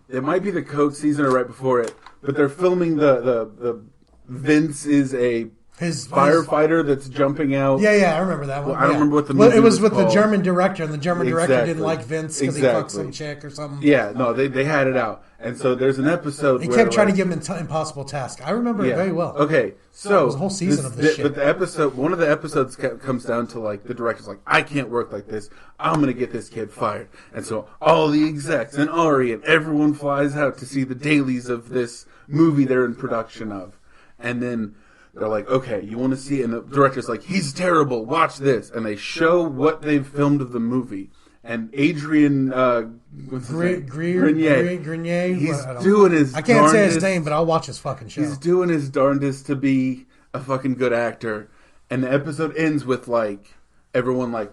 it might be the Coke season or right before it, but they're filming the Vince is a firefighter that's jumping out. Yeah, I remember that one. Well, I don't yeah. remember what the Well, movie it was was with the called. German director, and the German director didn't Exactly. like Vince because he fucked Exactly. some chick or something. Yeah, no, they had it out. And so there's an episode He where kept trying to like, give him an impossible task. I remember it very well. Okay, so It was a whole season of this shit. But the episode, one of the episodes comes down to like the director's like, I can't work like this. I'm gonna get this kid fired. And so all the execs and Ari and everyone flies out to see the dailies of this movie they're in production of, and then they're like, okay, you want to see? And the director's like, he's terrible. Watch this, and they show what they've filmed of the movie. And Adrian Grenier, he's doing his I can't say his darndest- name, but I'll watch his fucking show. He's doing his darndest to be a fucking good actor. And the episode ends with like everyone like,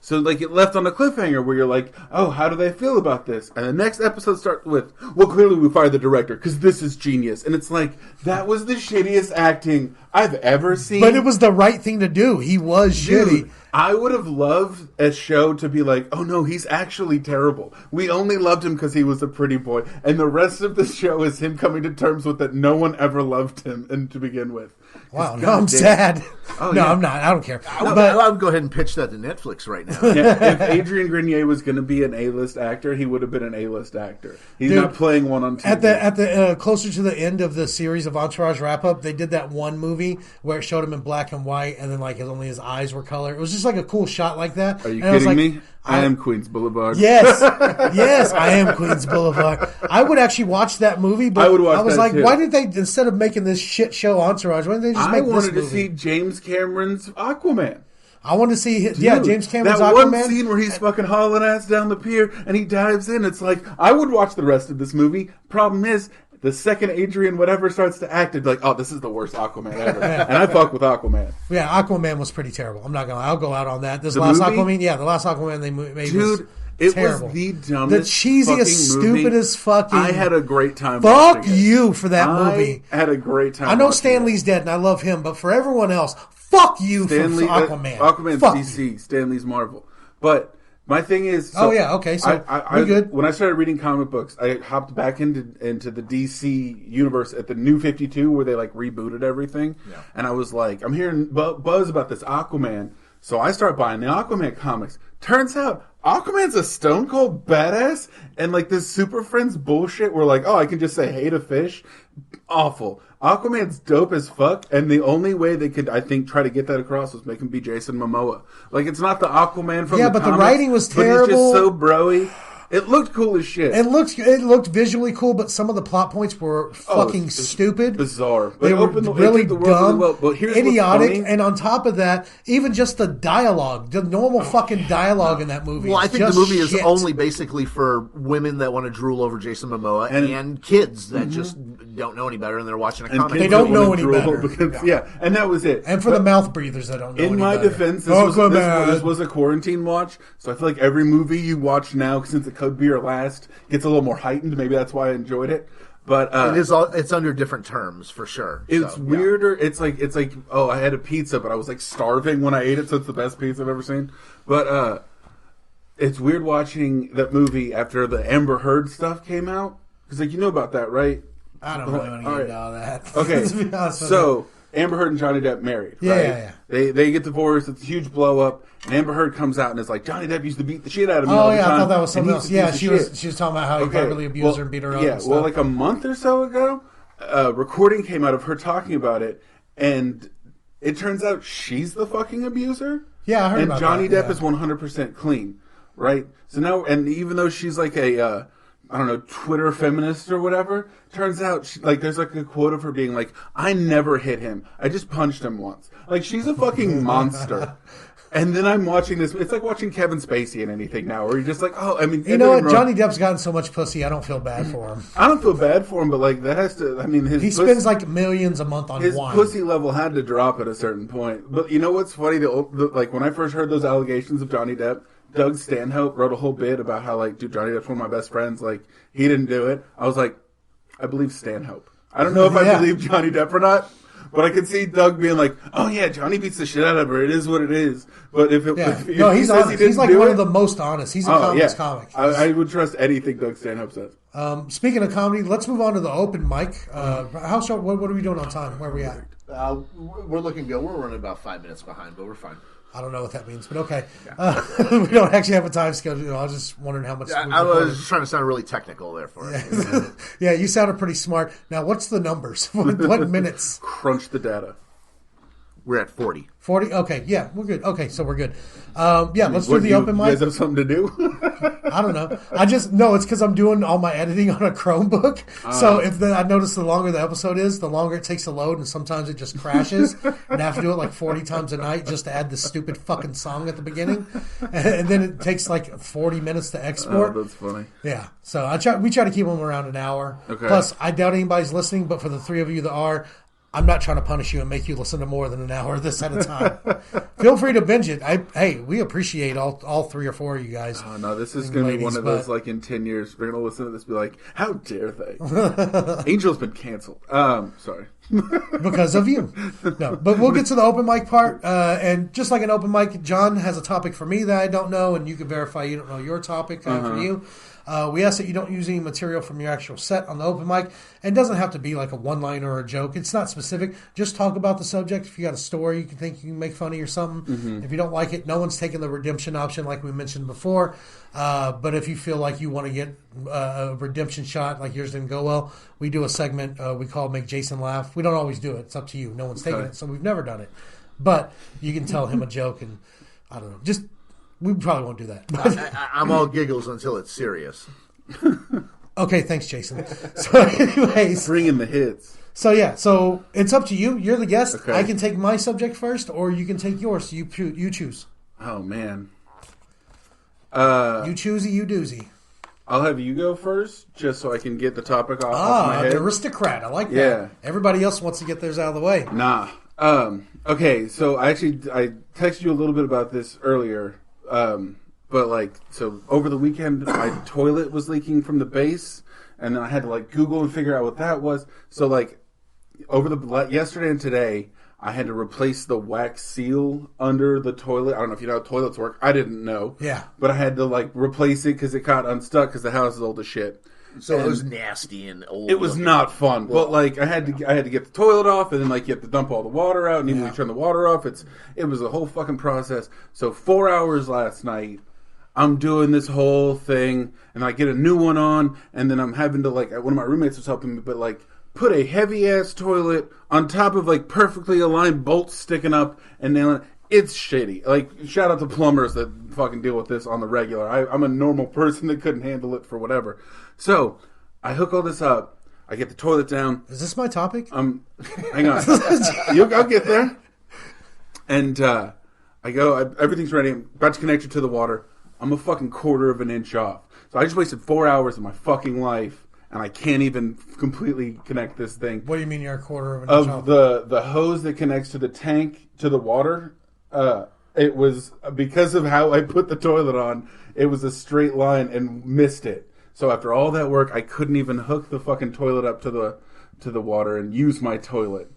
So like it left on a cliffhanger where you're like, oh, how do they feel about this? And the next episode starts with, well, clearly we fired the director because this is genius. And it's like, that was the shittiest acting I've ever seen. But it was the right thing to do. He was Dude, shitty. I would have loved a show to be like, oh no, he's actually terrible. We only loved him because he was a pretty boy. And the rest of the show is him coming to terms with that no one ever loved him and to begin with. Wow, It's no, I'm goddamn- sad. Oh, no, yeah. I'm not. I don't care. I But would go ahead and pitch that to Netflix right now. Yeah, if Adrian Grenier was going to be an A-list actor, he would have been an A-list actor. He's Dude, not playing one on TV. at the closer to the end of the series of Entourage wrap up, they did that one movie where it showed him in black and white, and then like only his eyes were color. It was just like a cool shot like that. Are you And I was kidding like, me? I am Queens Boulevard. Yes, yes, I am Queens Boulevard. I would actually watch that movie, but I would watch I was that like, too. why didn't they, instead of making this shit show Entourage, why didn't they just I make this wanted to movie? see James Cameron's Aquaman. I wanted to see, Dude, James Cameron's that Aquaman. one scene where he's fucking hauling ass down the pier and he dives in. It's like, I would watch the rest of this movie. Problem is, the second Adrian whatever starts to act, it'd be like, oh, this is the worst Aquaman ever. And I fuck with Aquaman. Yeah, Aquaman was pretty terrible. I'm not gonna lie. I'll go out on that. This The last movie? Aquaman, the last Aquaman they made Dude, was it terrible. was the The dumbest, cheesiest, fucking movie. stupidest fucking. I had a great time Fuck watching it. you for that movie. I had a great time. I know watching Stan it. Lee's dead and I love him, but for everyone else, fuck you Stan for Lee, Aquaman. Aquaman's Fuck DC. you. Stan Lee's Marvel. But my thing is, Oh, yeah, okay, so we're good. When I started reading comic books, I hopped back into the DC universe at the New 52 where they like rebooted everything, and I was like, I'm hearing buzz about this Aquaman, so I start buying the Aquaman comics. Turns out Aquaman's a stone cold badass, and like this Super Friends bullshit where like, oh, I can just say hey to fish. Awful. Aquaman's dope as fuck, and the only way they could, I think, try to get that across was make him be Jason Momoa. Like, it's not the Aquaman from Yeah, the but the comics, writing was but he's just terrible. so broy. It looked cool as shit. It looked visually cool, but some of the plot points were fucking it's stupid. bizarre. But They it were opened the- it really did the world dumb, really well. But here's what's idiotic, funny. and on top of that, even just the dialogue, the normal fucking dialogue in that movie. Well, I is think the just movie is shit. only basically for women that want to drool over Jason Momoa and kids that just don't know any better and they're watching a And comic. kids They don't know wanna any drool better. because- yeah, and that was it. And for the mouth breathers that don't know In any my better. defense, Aquaman. this was a quarantine watch, so I feel like every movie you watch now, since it could be your last, gets a little more heightened. Maybe that's why I enjoyed it. But It's under different terms for sure. it's So, yeah. weirder. It's like oh, I had a pizza, but I was like starving when I ate it, so it's the best pizza I've ever seen. But it's weird watching that movie after the Amber Heard stuff came out because like you know about that, right? I don't really want to All get right. into all that. Okay, To be honest with you. so Amber Heard and Johnny Depp married. Yeah, right? yeah, yeah. They get divorced. It's a huge blow up. And Amber Heard comes out and is like, Johnny Depp used to beat the shit out of me. Oh all the yeah, time, I thought that was and something he's else. a Yeah, piece of she shit." was talking about how he verbally abused her and beat her up. Yeah, and stuff. well, like a month or so ago, a recording came out of her talking about it, and it turns out she's the fucking abuser. Yeah, I heard and about Johnny that, Depp yeah. is 100% clean, right? So now, and even though she's like a I don't know, Twitter feminist or whatever. Turns out, there's like a quote of her being like, I never hit him. I just punched him once. Like, she's a fucking monster. And then I'm watching this. It's like watching Kevin Spacey in anything now, where you're just like, oh, I mean, you know what? Johnny Depp's gotten so much pussy. I don't feel bad for him. I don't feel bad for him, but like that has to. I mean, he spends like millions a month on his wine. pussy level had to drop at a certain point. But you know what's funny? Like when I first heard those allegations of Johnny Depp, Doug Stanhope wrote a whole bit about how like, dude, Johnny Depp's one of my best friends. Like he didn't do it. I was like, I believe Stanhope. I don't know if I believe Johnny Depp or not. But I could see Doug being like, "Oh yeah, Johnny beats the shit out of her. It is what it is." But if he's honest. He's like one of the most honest. He's a comic. I would trust anything Doug Stanhope says. Speaking of comedy, let's move on to the open mic. How short? What are we doing on time? Where are we at? We're looking good. We're running about 5 minutes behind, but we're fine. I don't know what that means, but okay. We don't actually have a time schedule. I was just wondering how much. I was just trying to sound really technical there for it. Yeah, you sounded pretty smart. Now, what's the numbers? What minutes? Crunch the data. We're at 40. 40? Okay, yeah, we're good. Okay, so we're good. Let's do the open mic. You guys have something to do? I don't know. It's because I'm doing all my editing on a Chromebook. So I notice the longer the episode is, the longer it takes to load, and sometimes it just crashes. And I have to do it like 40 times a night just to add the stupid fucking song at the beginning. And then it takes like 40 minutes to export. Oh, that's funny. Yeah. So we try to keep them around an hour. Okay. Plus, I doubt anybody's listening, but for the three of you that are, I'm not trying to punish you and make you listen to more than an hour this at a time. Feel free to binge it. We appreciate all three or four of you guys. Oh, no, this is going to be one of those, like, in 10 years, we're going to listen to this and be like, how dare they? Angel's been canceled. Sorry. Because of you. No, but we'll get to the open mic part. And just like an open mic, John has a topic for me that I don't know, and you can verify you don't know your topic for you. We ask that you don't use any material from your actual set on the open mic. It doesn't have to be like a one-liner or a joke. It's not specific. Just talk about the subject. If you got a story you can make funny or something. Mm-hmm. If you don't like it, no one's taking the redemption option like we mentioned before. But if you feel like you want to get a redemption shot, like yours didn't go well, we do a segment we call Make Jason Laugh. We don't always do it. It's up to you. No one's taking it, so we've never done it. But you can tell him a joke and, I don't know, we probably won't do that. I'm all giggles until it's serious. Okay, thanks, Jason. So anyways. Bring in the hits. So it's up to you. You're the guest. Okay. I can take my subject first, or you can take yours. So you choose. Oh, man. You choosy, you doozy. I'll have you go first, just so I can get the topic off my head. Aristocrat. I like that. Yeah. Everybody else wants to get theirs out of the way. Nah. Okay, so I texted you a little bit about this earlier. But so over the weekend, my toilet was leaking from the base, and then I had to Google and figure out what that was. So over yesterday and today, I had to replace the wax seal under the toilet. I don't know if you know how toilets work. I didn't know. Yeah. But I had to replace it because it got unstuck because the house is old as shit. So it was nasty and old. It was not fun. Well, but I had to get the toilet off, and then you have to dump all the water out, and even when you turn the water off, it was a whole fucking process. So 4 hours last night, I'm doing this whole thing, and I get a new one on, and then I'm having to one of my roommates was helping me, but put a heavy ass toilet on top of perfectly aligned bolts sticking up and nailing it. It's shitty. Shout out to plumbers that fucking deal with this on the regular. I'm a normal person that couldn't handle it for whatever. So I hook all this up. I get the toilet down. Is this my topic? Hang on. I'll get there. And I go. Everything's ready. I'm about to connect it to the water. I'm a fucking quarter of an inch off. So I just wasted 4 hours of my fucking life, and I can't even completely connect this thing. What do you mean you're a quarter of an inch off? The hose that connects to the tank to the water. It was because of how I put the toilet on. It was a straight line and missed it. So after all that work, I couldn't even hook the fucking toilet up to the water and use my toilet.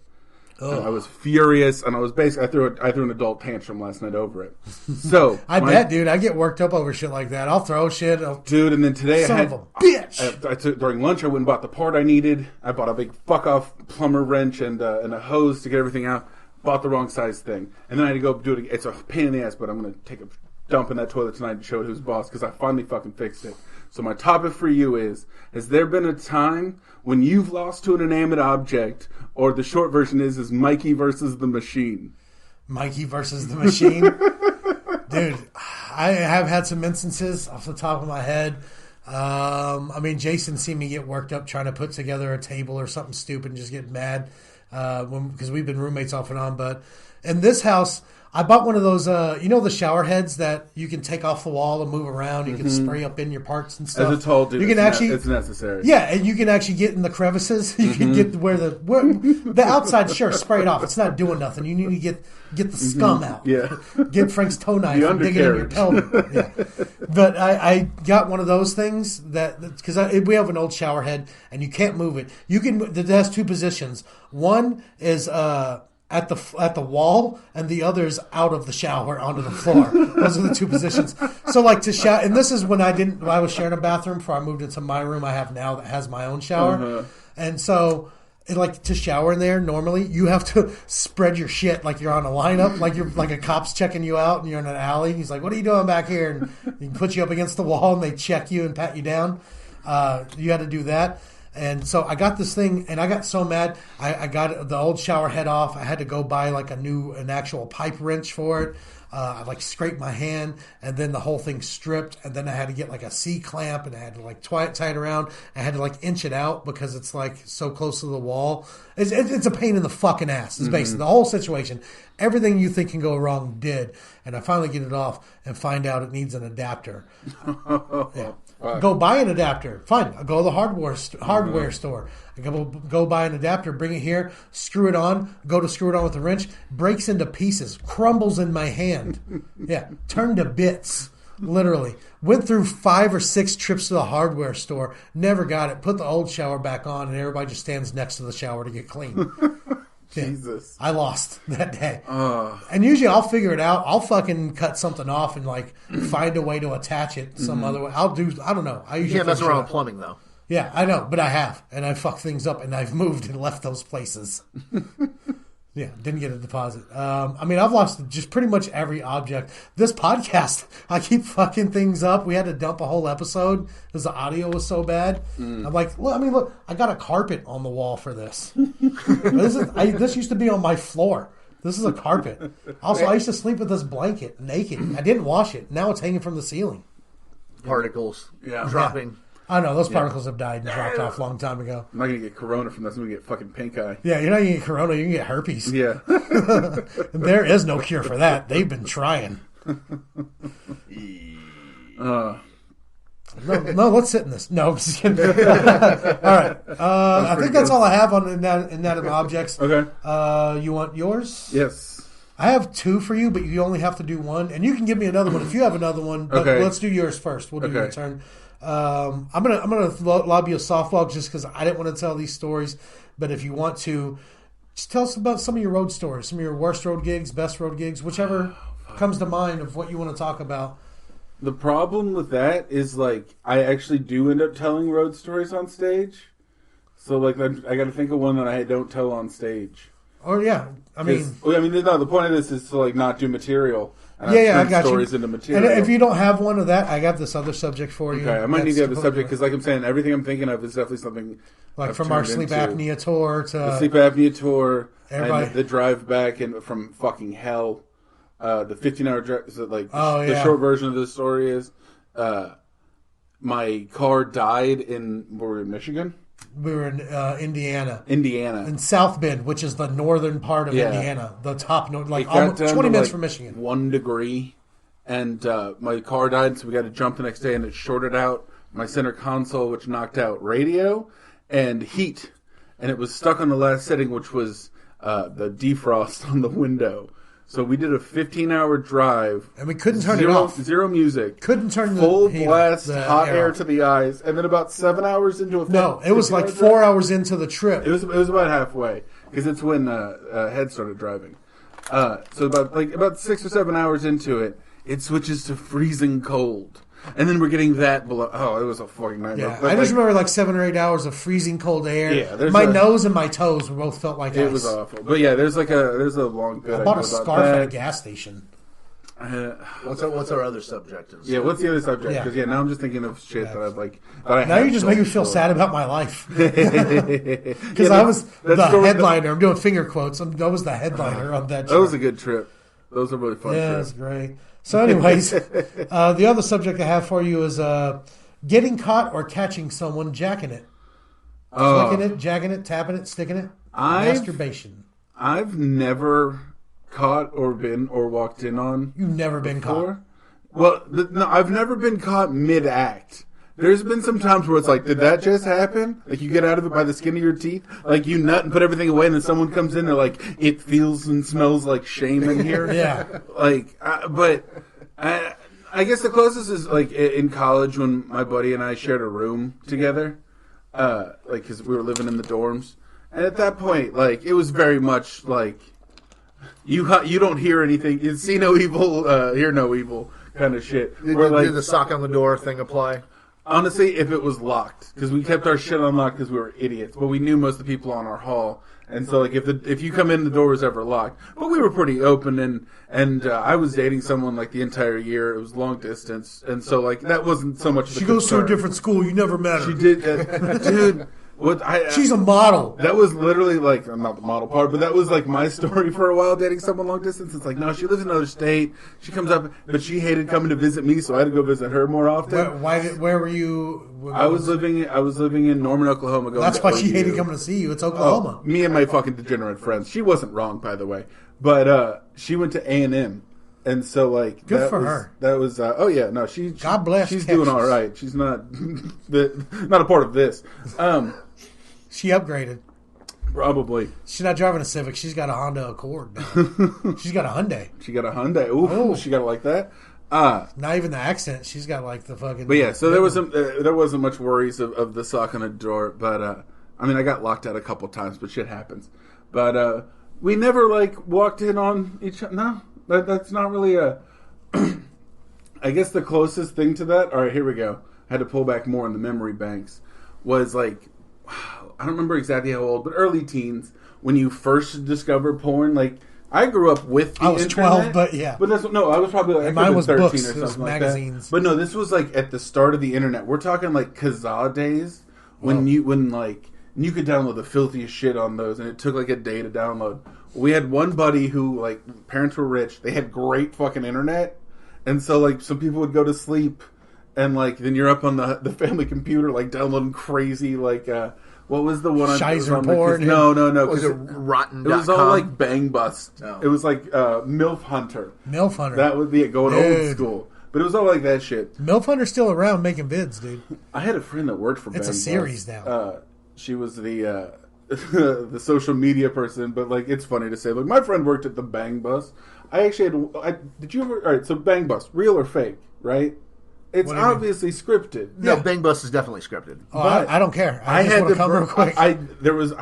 And I was furious, and I was basically I threw an adult tantrum last night over it. So I bet, dude, I get worked up over shit like that. I'll throw shit, dude. And then today son of a bitch. I took during lunch. I went and bought the part I needed. I bought a big fuck off plumber wrench and a hose to get everything out. Bought the wrong size thing, and then I had to go do it again. It's a pain in the ass, but I'm gonna take a dump in that toilet tonight and show it who's boss because I finally fucking fixed it. So my topic for you is: has there been a time when you've lost to an inanimate object, or the short version is Mikey versus the Machine? Mikey versus the Machine? Dude, I have had some instances off the top of my head. Jason seen me get worked up trying to put together a table or something stupid and just get mad because we've been roommates off and on. But in this house, I bought one of those, the shower heads that you can take off the wall and move around. You can spray up in your parts and stuff. As a tall dude, you can it's necessary. Yeah, and you can actually get in the crevices. You can get where the outside, sure, spray it off. It's not doing nothing. You need to get the scum out. Yeah. Get Frank's toe knife and dig it in your pelvic. Yeah. But I got one of those things because we have an old shower head and you can't move it. It has two positions. One is at the wall, and the other's out of the shower onto the floor. Those are the two positions. So like to shower, and this is when I was sharing a bathroom before I moved into my room I have now that has my own shower, and so. Like to shower in there, normally you have to spread your shit like you're on a lineup, like you're like a cop's checking you out and you're in an alley. He's like, "What are you doing back here?" And he can put you up against the wall and they check you and pat you down. You had to do that. And so I got this thing, and I got so mad. I got the old shower head off. I had to go buy like an actual pipe wrench for it. I like scraped my hand, and then the whole thing stripped, and then I had to get like a C clamp, and I had to like tie it around. I had to like inch it out because it's like so close to the wall. It's a pain in the fucking ass. It's basically the whole situation. Everything you think can go wrong did, and I finally get it off and find out it needs an adapter. Yeah. Go buy an adapter. Fine. I'll go to the hardware store. I go buy an adapter, bring it here, screw it on, go to screw it on with the wrench, breaks into pieces, crumbles in my hand. Yeah. Turned to bits. Literally. Went through 5 or 6 trips to the hardware store, never got it, put the old shower back on, and everybody just stands next to the shower to get clean. Yeah. Jesus. I lost that day. And usually I'll figure it out. I'll fucking cut something off and like find a way to attach it some other way. I don't know. I usually can't mess around with plumbing though. Yeah, I know, but I have. And I fucked things up and I've moved and left those places. Yeah, didn't get a deposit. I've lost just pretty much every object. This podcast, I keep fucking things up. We had to dump a whole episode because the audio was so bad. I'm like, look, I got a carpet on the wall for this. This used to be on my floor. This is a carpet. Also, I used to sleep with this blanket naked. I didn't wash it. Now it's hanging from the ceiling. Particles dropping. Yeah. I know, those particles have died and dropped off a long time ago. I'm not going to get corona from this. I'm going to get fucking pink eye. Yeah, you're not going to get corona. You can get herpes. Yeah. There is no cure for that. They've been trying. No, let's sit in this. No, I'm just kidding. All right. I think that's all I have on inanimate objects. Okay. You want yours? Yes. I have 2 for you, but you only have to do one. And you can give me another one if you have another one. But let's do yours first. We'll do your turn. I'm gonna lob you a softball just because I didn't want to tell these stories, but if you want to, just tell us about some of your road stories, some of your worst road gigs, best road gigs, whichever comes to mind of what you want to talk about. The problem with that is like I actually do end up telling road stories on stage, so like I got to think of one that I don't tell on stage. Or yeah, the point of this is to like not do material. I got stories you. Into material. And if you don't have one of that, I got this other subject for you. Okay, I might need to have the subject because, like I'm saying, everything I'm thinking of is definitely something like I've from our sleep apnea tour to the sleep apnea tour, everybody. And the drive back from fucking hell. The 15-hour drive. So like the short version of the story is, my car died in Michigan. We were in Indiana. In South Bend, which is the northern part of Indiana, the top north, like almost 20 minutes from Michigan. 1 degree, and my car died, so we got to jump the next day, and it shorted out my center console, which knocked out radio and heat, and it was stuck on the last setting, which was the defrost on the window. So we did a 15-hour drive. And we couldn't turn it off. Zero music. Couldn't turn full blast, hot air to the eyes. And then about 7 hours into a No, it was like 4 hours into the trip. It was about halfway. Because it's when Head started driving. So about 6 or 7 hours into it, it switches to freezing cold. And then we're getting that below. Oh, it was a fucking nightmare. Yeah, I just remember like 7 or 8 hours of freezing cold air. Yeah, my nose and my toes were both felt like ice. It was awful. But yeah, there's a long bit. I bought a scarf at a gas station. What's our other subject? Yeah, what's the other subject? Because now I'm just thinking of shit that I've like. That now you just make me feel sad about my life. Because I was the headliner. I'm doing finger quotes. I was the headliner on that. That was a good trip. Those are really fun. Yeah, it was great. So anyways, the other subject I have for you is getting caught or catching someone jacking it. Flicking it, jacking it, tapping it, sticking it. Masturbation. I've never caught or walked in on. You've never been caught. Well, no, I've never been caught mid-act. There's been some times where it's like, did that just happen? Like, you get out of it by the skin of your teeth? Like, you nut and put everything away, and then someone comes in, they're like, it feels and smells like shame in here. Yeah. Like, I guess the closest is, like, in college when my buddy and I shared a room together. Like, because we were living in the dorms. And at that point, like, it was very much like, you don't hear anything. You see no evil, hear no evil kind of shit. Did the sock on the door thing apply? Honestly, if it was locked, because we kept our shit unlocked because we were idiots, but we knew most of the people on our hall, and so like if you come in, the door was ever locked. But we were pretty open, and I was dating someone like the entire year. It was long distance, and so like that wasn't so much. She goes to a different school. You never met her. She did, dude. She's a model. That was literally like, not the model part, but that was like my story for a while dating someone long distance. It's like, no, she lives in another state. She comes up, but she hated coming to visit me, so I had to go visit her more often. Where were you? I was living in Norman, Oklahoma. That's why she hated coming to see you. It's Oklahoma. Me and my fucking degenerate friends. She wasn't wrong, by the way, but she went to A&M. And so, like, good for her. That was, oh yeah, no, she. God bless. She's Texas. doing all right. She's not, not a part of this. She upgraded. Probably. She's not driving a Civic. She's got a Honda Accord now. She's got a Hyundai. She got a Hyundai. Ooh, she got it like that. Not even the accent. She's got like the fucking. But yeah, so there wasn't much worries of the sock on the door. But I mean, I got locked out a couple times, but shit happens. But we never like walked in on each other. No, that's not really a. I guess the closest thing to that. All right, here we go. I had to pull back more in the memory banks. Was like, I don't remember exactly how old, but early teens when you first discovered porn. Like, I grew up with the I was internet, 12, but yeah. But I was probably like, mine was 13 books, or it was something like magazines. that. But no, this was like at the start of the internet. We're talking like Kazaa days when you could download the filthiest shit on those, and it took like a day to download. We had one buddy who, like, parents were rich. They had great fucking internet, and so like some people would go to sleep, and like then you're up on the family computer like downloading crazy like. What was the one? Shizer porn? No. Was it Rotten? It was all like Bang Bust. Oh. It was like MILF Hunter. MILF Hunter. That would be it, going old school. But it was all like that shit. MILF Hunter's still around making vids, dude. I had a friend that worked for Bang Bust. It's a series now. She was the the social media person, but like it's funny to say. Look, my friend worked at the Bang Bus. I actually did you ever? All right, so Bang Bus, real or fake, right? It's obviously scripted. No, Bang Bus is definitely scripted. Oh, I don't care. I just want to come real quick. I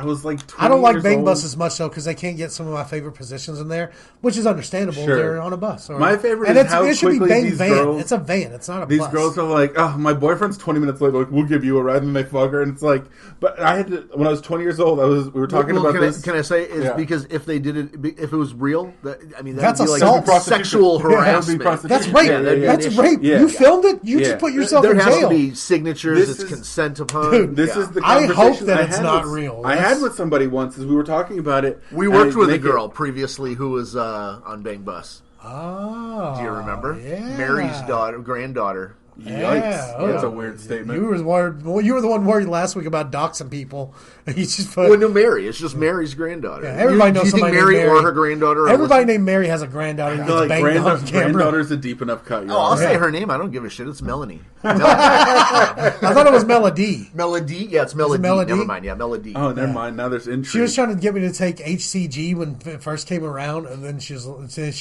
was like 20 I don't like years Bang old. Bus as much, though, because they can't get some of my favorite positions in there, which is understandable. Sure. They're on a bus. My favorite and is how it should be quickly Bang these Van. girls- It's a van. It's not a These bus. girls are like, oh, my boyfriend's 20 minutes late. Like, we'll give you a ride, and they fuck her. And it's like, but I had to, when I was 20 years old, we were talking about this. Can I say is because if they did it, if it was real, That's that'd be assault. like sexual Yeah, that would be harassment. prostitution. That's rape. Yeah, yeah, That's yeah. rape. Yeah. You filmed it. You just put yourself There in has jail. to be signatures. This It's is- consent upon. Dude, This is the I conversation hope that I it's had not with- real. I had with somebody once as we were talking about it. We worked with a girl previously who was on Bang Bus. Oh, Do you remember? Yeah. Mary's Yikes. granddaughter. Yeah. That's a weird statement. You were the one worried last week about doxing people. You just put. Well, no, Mary. It's just Mary's granddaughter. Yeah, everybody knows Do you think somebody Mary, named Mary or her granddaughter? Are Everybody listening? named Mary has a granddaughter who I gets feel like banged on camera. granddaughter's a deep enough cut. Oh, I'll say Yeah. her name. I don't give a shit. It's Melanie. I thought it was Melody. Melody? Yeah, it's Melody. Melody? Never mind. Yeah, Melody. Oh, never mind. Now there's intrigue. She was trying to get me to take HCG when it first came around, and then she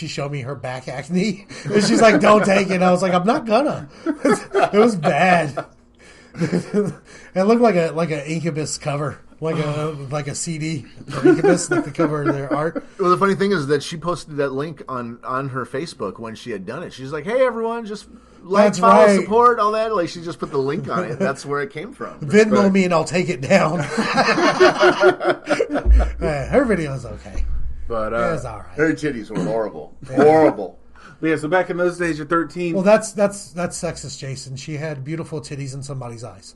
showed me her back acne, and she's like, "Don't take it." I was like, "I'm not gonna." It was bad. It looked like an Incubus cover, like a CD for Incubus, like the cover of their art. Well, the funny thing is that she posted that link on her Facebook when she had done it. She's like, "Hey, everyone, just like, That's follow, right. support, all that." Like, she just put the link on it. That's where it came from. Venmo me and I'll take it down. Her video is okay. But It was all right. Her titties were horrible. Horrible. yeah, so back in those days, you're 13. Well, that's sexist, Jason. She had beautiful titties in somebody's eyes.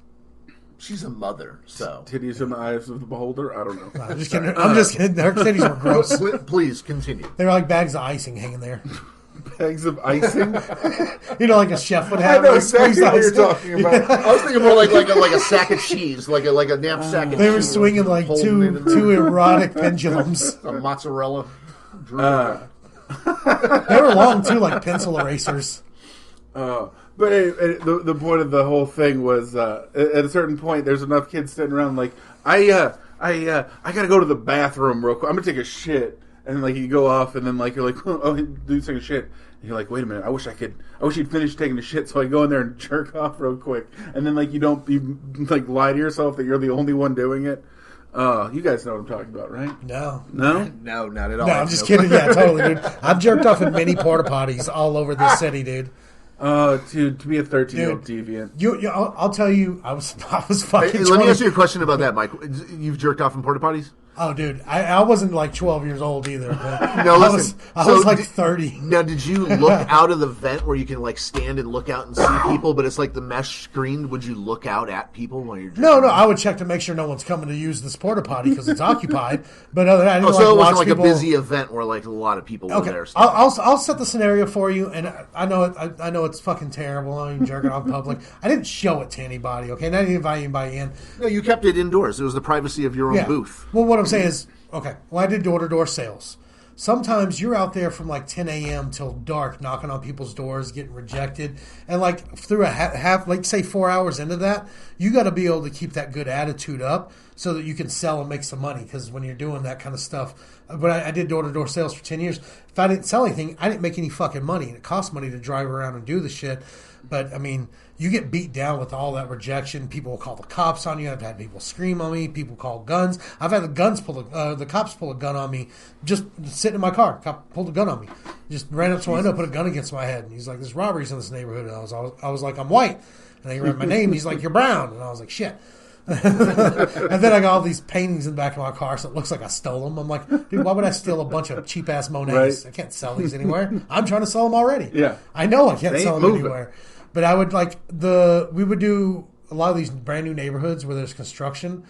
She's a mother, so. Titties in the eyes of the beholder. I don't know. No, I'm just kidding. I'm just kidding. Her titties were gross. Please continue. They were like bags of icing hanging there. Bags of icing. You know, like a chef would I have. know like, exactly squeezed what you're ice. talking about. I was thinking more like a sack of cheese, like a knapsack of cheese. They were swinging like Holding it in two erotic pendulums. a mozzarella. They were long too, like pencil erasers. But the point of the whole thing was, at a certain point, there's enough kids sitting around like, I gotta go to the bathroom real quick. I'm gonna take a shit, and like you go off, and then like you're like, oh, dude's taking a shit. And you're like, wait a minute, I wish you'd finish taking the shit so I go in there and jerk off real quick, and then like you like lie to yourself that you're the only one doing it. You guys know what I'm talking about, right? No, No, not at all. I'm just kidding. Yeah, totally, dude. I've jerked off in many porta potties all over this city, dude. To be a 13-year-old deviant. I'll tell you, I was fucking. Hey, let me ask you a question about that, Mike. You've jerked off in porta potties? Oh, dude, I wasn't like 12 years old either. But No, listen. I was like 30. Now, did you look out of the vent where you can like stand and look out and see people, but it's like the mesh screen? Would you look out at people while you're jerking No, off? I would check to make sure no one's coming to use this porta potty because it's occupied. But other than that, I didn't So it watch wasn't like people. a busy event where like a lot of people were there. I'll set the scenario for you, and I know I know it's fucking terrible. I'm jerking off in public. I didn't show it to anybody. Okay, and I didn't invite anybody in. No, you kept it indoors. It was the privacy of your own booth. Well, what I'm saying is, okay, well, I did door-to-door sales. Sometimes you're out there from like 10 a.m. till dark knocking on people's doors, getting rejected. And like through a half, like say 4 hours into that, you got to be able to keep that good attitude up so that you can sell and make some money. Because when you're doing that kind of stuff, but I did door-to-door sales for 10 years. If I didn't sell anything, I didn't make any fucking money. And it costs money to drive around and do the shit. But I mean, you get beat down with all that rejection. People will call the cops on you. I've had people scream on me. People call guns. I've had the cops pull a gun on me just sitting in my car. Cop pulled a gun on me. Just ran up to my window, put a gun against my head. And he's like, "There's robberies in this neighborhood." And I was like, "I'm white." And he read my name. He's like, "You're brown." And I was like, "Shit." And then I got all these paintings in the back of my car, so it looks like I stole them. I'm like, dude, why would I steal a bunch of cheap ass Monets? Right. I can't sell these anywhere. I'm trying to sell them already. Yeah. I know I can't They sell ain't them moving. anywhere. But I would we would do a lot of these brand new neighborhoods where there's construction.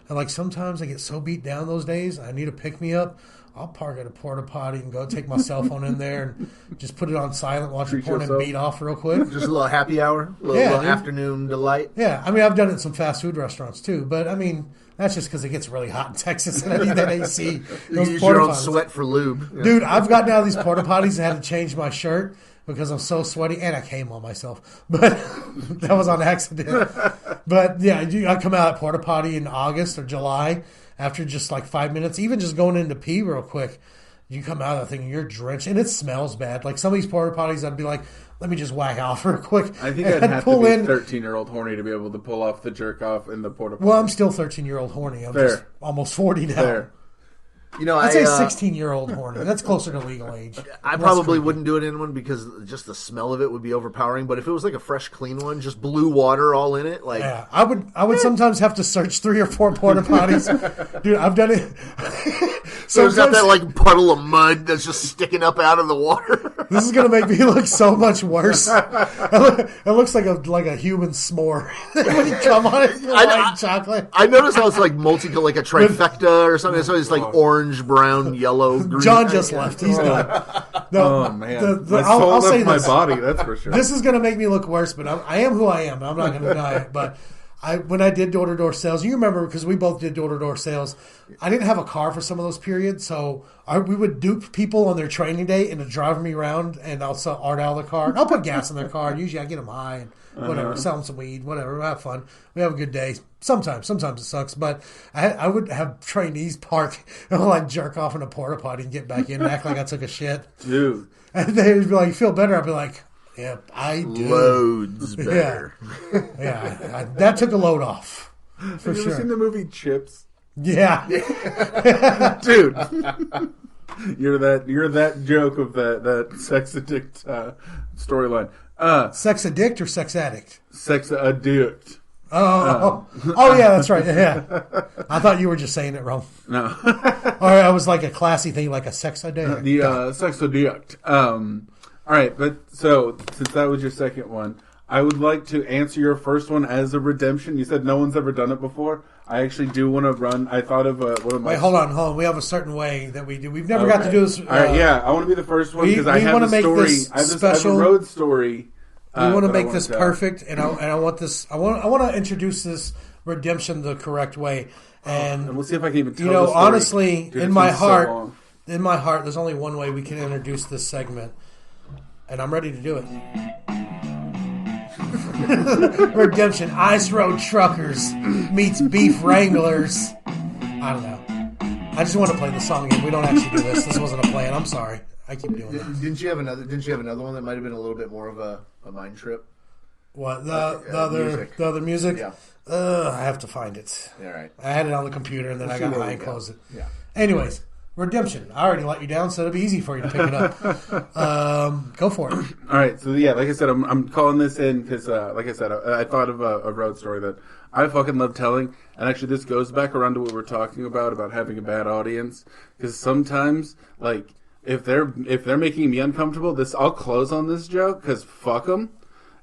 And like sometimes I get so beat down those days, I need a pick me up. I'll park at a porta potty and go take my cell phone in there and just put it on silent, watch a Treat porn and yourself. beat off real quick. Just a little happy hour, a little, Yeah, little dude. afternoon delight. Yeah, I mean, I've done it in some fast food restaurants too, but I mean, that's just because it gets really hot in Texas and I need that AC. You Those use porta your own potties. sweat for lube. Yeah. Dude, I've gotten out of these porta potties and had to change my shirt because I'm so sweaty, and I came on myself. But that was on accident. But yeah, I come out at porta potty in August or July after just like 5 minutes, even just going in to pee real quick. You come out of that thing and you're drenched, and it smells bad. Like some of these porta potties, I'd be like, let me just whack off real quick. I think And I'd have to be in. 13-year-old horny to be able to pull off the jerk off in the porta potty. Well, I'm still 13-year-old horny. I'm just Fair. almost 40 now. Fair. You know, I'd say 16-year-old horny. That's closer to legal age. I Less probably creepy. wouldn't do it in one because just the smell of it would be overpowering. But if it was like a fresh, clean one, just blue water all in it, like Yeah, I would sometimes have to search 3 or 4 porta potties. Dude, I've done it. so there's not Sometimes- that like puddle of mud that's just sticking up out of the water. This is gonna make me look so much worse. It looks like a human s'more when you come on it. White chocolate. I noticed how it's like like a trifecta or something. So it's like orange, brown, yellow, green. John just left. He's done. No, Oh man, my I'll soul say left my this. body. That's for sure. This is going to make me look worse, but I am who I am. I'm not going to deny it. But when I did door-to-door sales, you remember because we both did door-to-door sales, I didn't have a car for some of those periods, so we would dupe people on their training day into driving me around, and I'll sell art out of the car. And I'll put gas in their car, and usually I get them high and whatever, sell them some weed, whatever. We have fun. We have a good day. Sometimes it sucks, but I would have trainees park and like jerk off in a porta potty and get back in and act like I took a shit. Dude, And they'd be like, "You feel better?" I'd be like, "Yep, I do." Loads better. Yeah, that took a load off for have you ever seen sure. the movie Chips? Yeah, Dude, you're that joke of that sex addict storyline. sex addict or sex addict? Sex addict. Oh, yeah, that's right. Yeah, I thought you were just saying it wrong. No, Or I was like a classy thing, like a sex addict. the sex addict. All right, but so since that was your second one, I would like to answer your first one as a redemption. You said no one's ever done it before. I actually do want to run. I thought of one of my. Wait, hold on. We have a certain way that we do. We've never got to do this. All right, yeah, I want to be the first one because I we have wanna a make story. this I have a special. road story. We want to that I make this tell. perfect, and I want this. I want to introduce this redemption the correct way. And And we'll see if I can even tell you know, the story. honestly, Dude, in it's my been so heart, long. in my heart, there's only one way we can introduce this segment, and I'm ready to do it. Redemption. Ice Road Truckers meets Beef Wranglers. I don't know. I just want to play the song again. We don't actually do this. This wasn't a plan. I'm sorry. I keep doing that. Didn't you have another one that might have been a little bit more of a mind trip? What the other music? Yeah. I have to find it. All right. I had it on the computer and then I got high and closed it. Yeah. Anyways, Redemption. I already let you down, so it'll be easy for you to pick it up. Go for it. All right, so yeah, like I said, I'm calling this in because, like I said, I thought of a road story that I fucking love telling, and actually this goes back around to what we're talking about having a bad audience, because sometimes, like, if they're making me uncomfortable, I'll close on this joke, because fuck them,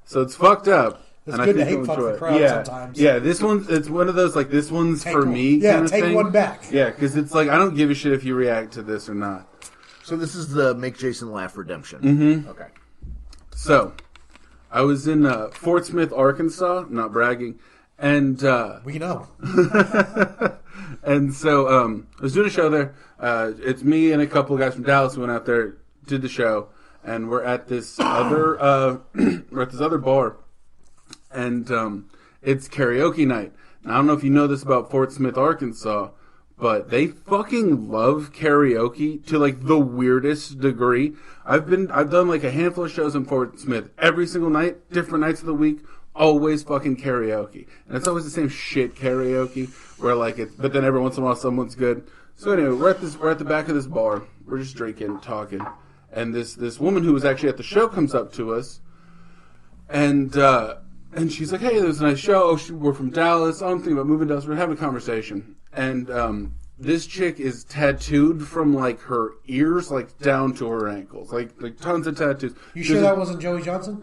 so it's fucked up. It's good to hate fuck the crowd sometimes. Yeah, it's one of those, like, this one's for me kind of take thing. one back. Yeah, because it's like, I don't give a shit if you react to this or not. So this is the Make Jason Laugh Redemption. Mm-hmm. Okay. So, I was in Fort Smith, Arkansas, not bragging, and we know. and so I was doing a show there. It's me and a couple of guys from Dallas who went out there, did the show, and we're at this other bar, and it's karaoke night. Now, I don't know if you know this about Fort Smith, Arkansas, but they fucking love karaoke to like the weirdest degree. I've done like a handful of shows in Fort Smith. Every single night, different nights of the week, always fucking karaoke. And it's always the same shit karaoke where like but then every once in a while someone's good. So anyway, we're at the back of this bar. We're just drinking, talking. And this woman who was actually at the show comes up to us and she's like, "Hey, there's a nice show. We're from Dallas. I'm thinking about moving to Dallas." We're having a conversation. And this chick is tattooed from like her ears like down to her ankles, like tons of tattoos. You sure that wasn't Joey Johnson?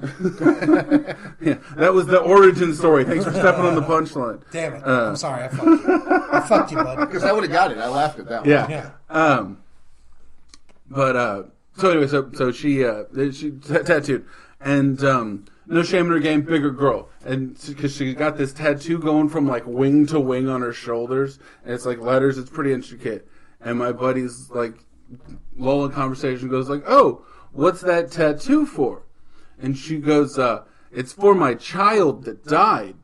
Yeah, that was the origin story. Thanks for stepping on the punchline. Damn it! I'm sorry, I fucked you. I fucked you, bud. Because I would have got it. I laughed at that one. Yeah. So anyway, so she tattooed, and no shame in her game, bigger girl, and because she got this tattoo going from like wing to wing on her shoulders, and it's like letters. It's pretty intricate. And my buddy's like, lulling conversation, goes like, "Oh, what's that tattoo for?" And she goes, "It's for my child that died.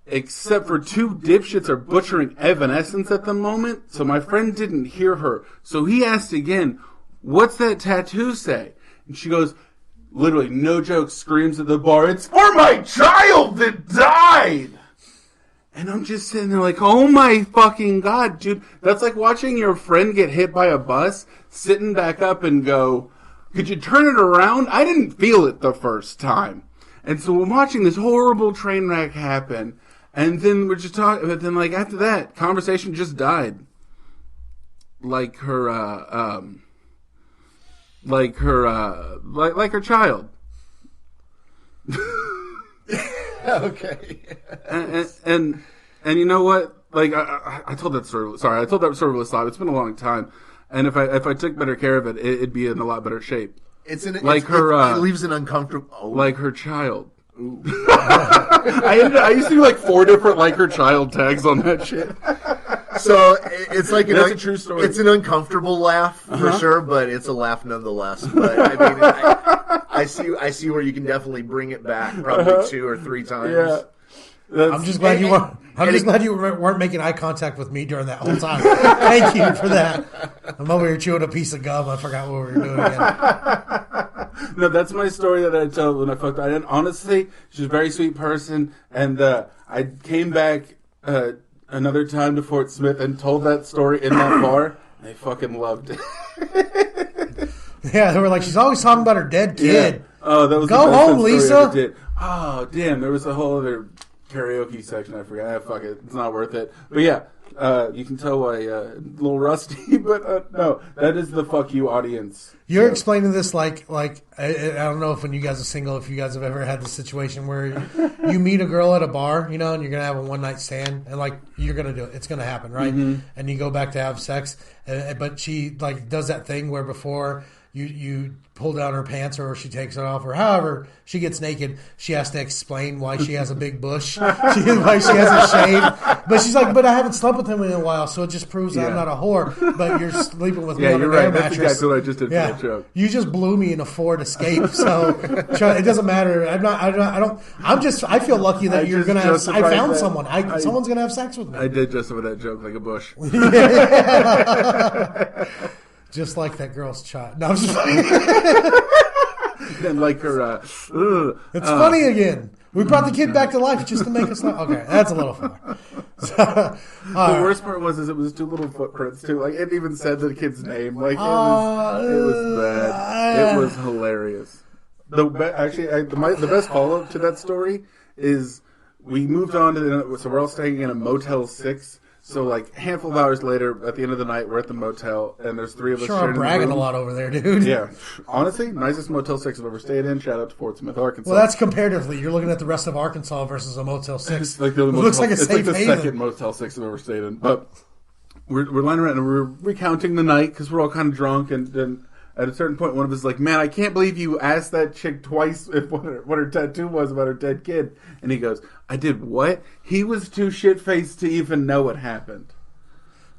Except for two dipshits are butchering Evanescence at the moment, so my friend didn't hear her. So he asked again, 'What's that tattoo say?' And she goes, literally, no joke, screams at the bar, 'It's for my child that died!'" And I'm just sitting there like, oh my fucking God, dude. That's like watching your friend get hit by a bus, sitting back up and go, "Could you turn it around?" I didn't feel it the first time. And so we're watching this horrible train wreck happen. And then we're just talking, but then like after that, conversation just died. Like her child. Okay. and you know what? Like I told that story. Sorry, I told that story with Slav. It's been a long time, and if I took better care of it, it'd be in a lot better shape. It leaves an uncomfortable. Oh. Like her child. I used to do like 4 different like her child tags on that shit. So it's like that's a true story. It's an uncomfortable laugh for sure, but it's a laugh nonetheless. But I mean, I see where you can definitely bring it back probably 2 or 3 times. Yeah. I'm just glad you weren't. I'm just glad you weren't making eye contact with me during that whole time. Thank you for that. I'm over here chewing a piece of gum. I forgot what we were doing again. No, that's my story that I told when I fucked. I didn't honestly. She's a very sweet person, and I came back another time to Fort Smith and told that story in that bar. And they fucking loved it. Yeah, they were like, "She's always talking about her dead kid." Yeah. Oh, that was go the best home, story Lisa. I ever did. Oh, damn! There was a whole other karaoke section. I forgot. Fuck it. It's not worth it. But yeah, you can tell why a little rusty. But no, that is the fuck you audience. You're explaining this like I don't know if when you guys are single, if you guys have ever had the situation where you meet a girl at a bar, you know, and you're gonna have a one night stand, and like you're gonna do it, it's gonna happen, right? Mm-hmm. And you go back to have sex, but she like does that thing where before you pull down her pants or she takes it off or however she gets naked, she has to explain why she has a big bush, why she hasn't shaved. But she's like, but I haven't slept with him in a while, so it just proves that I'm not a whore. But you're sleeping with me on an air mattress. That's exactly what I just did for that joke. You just blew me in a Ford Escape, so it doesn't matter. I feel lucky that you're gonna have. I found someone. Someone's gonna have sex with me. I did justify that joke like a bush. Just like that girl's child. No, I'm just funny. Then like her. It's funny again. We brought the kid back to life just to make us laugh. Okay, that's a little far. The worst part was it was 2 little footprints too. Like it even said the kid's name. Like it was bad. It was hilarious. The best follow up to that story is we moved on to so we're all staying in a Motel 6. So, like, a handful of hours later, at the end of the night, we're at the motel, and there's 3 of us. Sure, I'm bragging a lot over there, dude. Yeah. Honestly, nicest Motel 6 I've ever stayed in. Shout out to Fort Smith, Arkansas. Well, that's comparatively. You're looking at the rest of Arkansas versus a Motel 6. It's like the looks like a safe it's like the haven. second Motel 6 I've ever stayed in. But we're lying around, and we're recounting the night, because we're all kind of drunk, and at a certain point, one of us is like, man, I can't believe you asked that chick twice if what her tattoo was about her dead kid. And he goes, I did what? He was too shit-faced to even know what happened.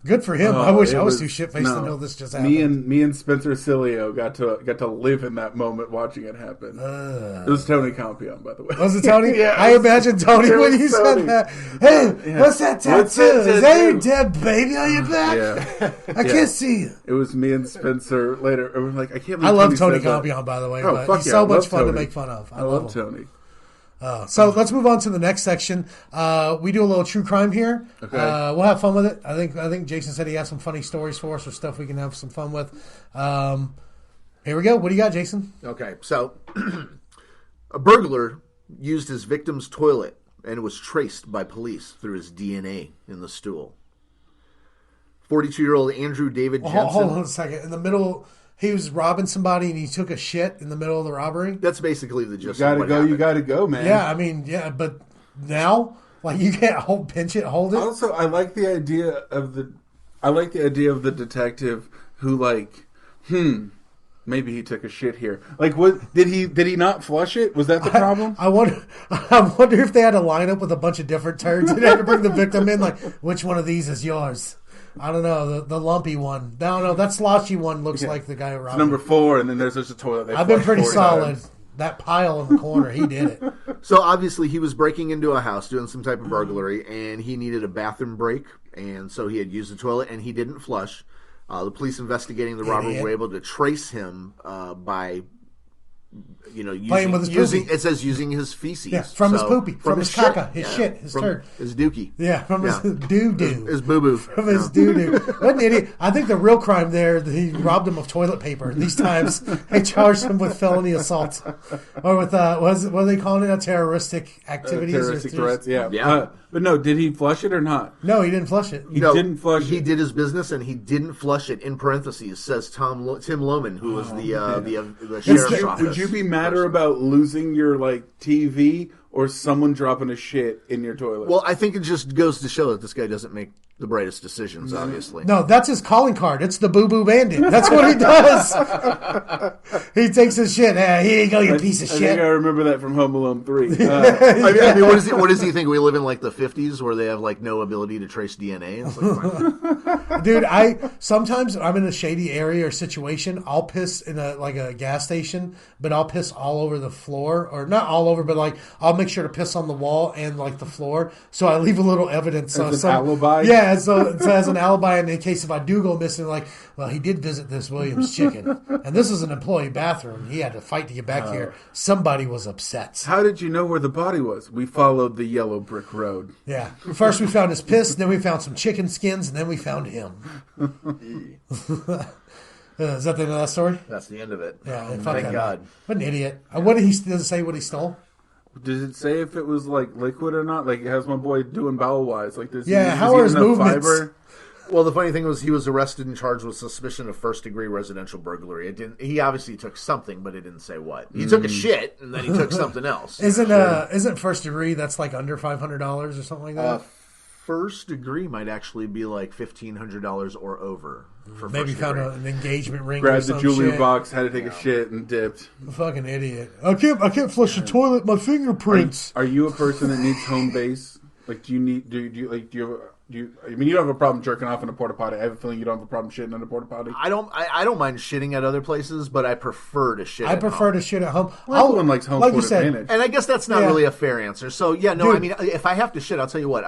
Good for him. I wish I was too shit-faced to know this just happened. Me and Spencer Cilio got to live in that moment watching it happen. It was Tony Campion, by the way. Was it Tony? Yeah. I imagine Tony when you said that. Hey, what's that tattoo? Is that your dead baby on your back? Yeah. I can't see you. It was me and Spencer later. And we're like, I can't believe I love Tony said that. Campion, by the way. Oh, but fuck he's yeah, so I much love fun Tony. to make fun of. I love him. Tony. So let's move on to the next section. We do a little true crime here. Okay. We'll have fun with it. I think Jason said he has some funny stories for us or stuff we can have some fun with. Here we go. What do you got, Jason? Okay, so a burglar used his victim's toilet and was traced by police through his DNA in the stool. 42-year-old Andrew David Jensen. Hold on a second. In the middle, he was robbing somebody and he took a shit in the middle of the robbery? That's basically the gist You of what happened. you gotta go, man. Yeah, I mean, yeah, but now, like, you can't pinch it, hold it. Also, I like the idea of the detective who, like, maybe he took a shit here. Like, what did he not flush it? Was that the problem? I wonder if they had to line up with a bunch of different turds and had to bring the victim in, like, which one of these is yours? I don't know, the lumpy one. I don't know, that sloshy one looks like the guy who robbed It's number 4, and then there's just a toilet. I've been pretty solid. That pile in the corner, he did it. So obviously he was breaking into a house, doing some type of burglary, and he needed a bathroom break, and so he had used the toilet, and he didn't flush. The police investigating the robbery were able to trace him by, playing with his poopy. It says using his feces. Yeah, from his poopy, from his caca, his shit, his turd. His dookie. Yeah, from his doo-doo. His boo-boo. From his doo-doo. What an idiot. I think the real crime there, he robbed him of toilet paper. These times, they charged him with felony assault. Or with, what are they calling it? Terroristic activities? Terroristic threats, yeah. Yeah. But no, did he flush it or not? No, he didn't flush it. He didn't flush it. He did his business, and he didn't flush it. In parentheses, says Tim Lohman, who was the sheriff's office. Would you be madder about losing your TV or someone dropping a shit in your toilet? Well, I think it just goes to show that this guy doesn't make the brightest decisions, obviously. No, that's his calling card. It's the Boo Boo Bandit. That's what he does. He takes his shit. Here you go, you piece of I shit. think I remember that from Home Alone 3. I mean, what does he think? We live in like the 50s where they have like no ability to trace DNA? It's like, dude, sometimes I'm in a shady area or situation. I'll piss in a gas station, but I'll piss all over the floor, or not all over, but like I'll make sure to piss on the wall and like the floor, so I leave a little evidence. As an alibi. Yeah, so as an alibi, and in case if I do go missing, like, well, he did visit this Williams Chicken, and this is an employee bathroom. He had to fight to get back here. Somebody was upset. How did you know where the body was? We followed the yellow brick road. Yeah. First we found his piss, then we found some chicken skins, and then we found him. Is that the end of that story? that's the end of it. Yeah. Thank God. What an idiot. What did he does it say what he stole? Does it say if it was like liquid or not? Like, it has my boy doing bowel wise. Like this. Yeah, how are his movements? Fiber? Well, the funny thing was he was arrested and charged with suspicion of first-degree residential burglary. He obviously took something, but it didn't say what. He took a shit, and then he took something else. Isn't first degree, that's like under $500 or something like that? first degree might actually be like $1,500 or over. For Maybe first found degree. an engagement ring. Grabbed or the some jewelry shit. box, had to take a shit, and dipped. Fucking idiot. I can't flush the toilet. My fingerprints. Are you a person that needs home base? Like, do you I mean, you don't have a problem jerking off in a porta potty. I have a feeling you don't have a problem shitting in a porta potty. I don't mind shitting at other places, but I prefer to shit. I prefer to shit at home. Well, everyone likes home like court you said, advantage. And I guess that's not really a fair answer. So yeah, no, Dude. I mean, if I have to shit, I'll tell you what.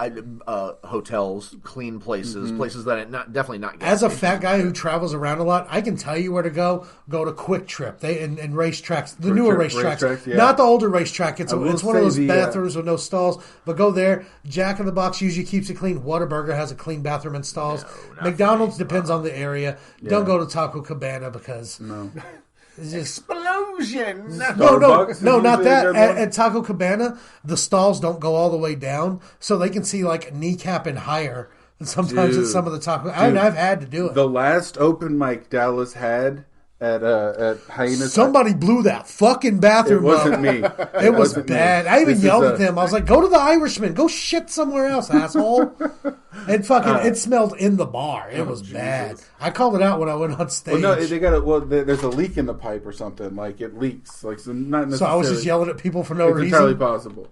Hotels, clean places, places that definitely not. Gas As a stations. fat guy who travels around a lot, I can tell you where to go. Go to Quick Trip. And racetracks, the Quick newer Trip racetracks, racetracks, yeah. not the older racetrack. It's I will one of those say bathrooms with no stalls. But go there. Jack in the Box usually keeps it clean. Whataburger has a clean bathroom and stalls. not McDonald's depends on the area. Don't go to Taco Cabana because it's just. Explosion. No, Starbucks not is usually that. a good one. At Taco Cabana, the stalls don't go all the way down, so they can see like kneecap and higher. And sometimes Dude. at some of the taco, I've had to do it. The last open mic Dallas had at Hyenas. Somebody blew that fucking bathroom It wasn't up. me. It was wasn't me. bad. I even This is yelled a- at them. I was like, "Go to the Irishman. Go shit somewhere else, asshole." And fucking, it smelled in the bar. It was bad. I called it out when I went on stage. Well, no, they got there's a leak in the pipe or something. Like it leaks. Like so not so necessarily. I was just yelling at people for no It's reason. entirely possible.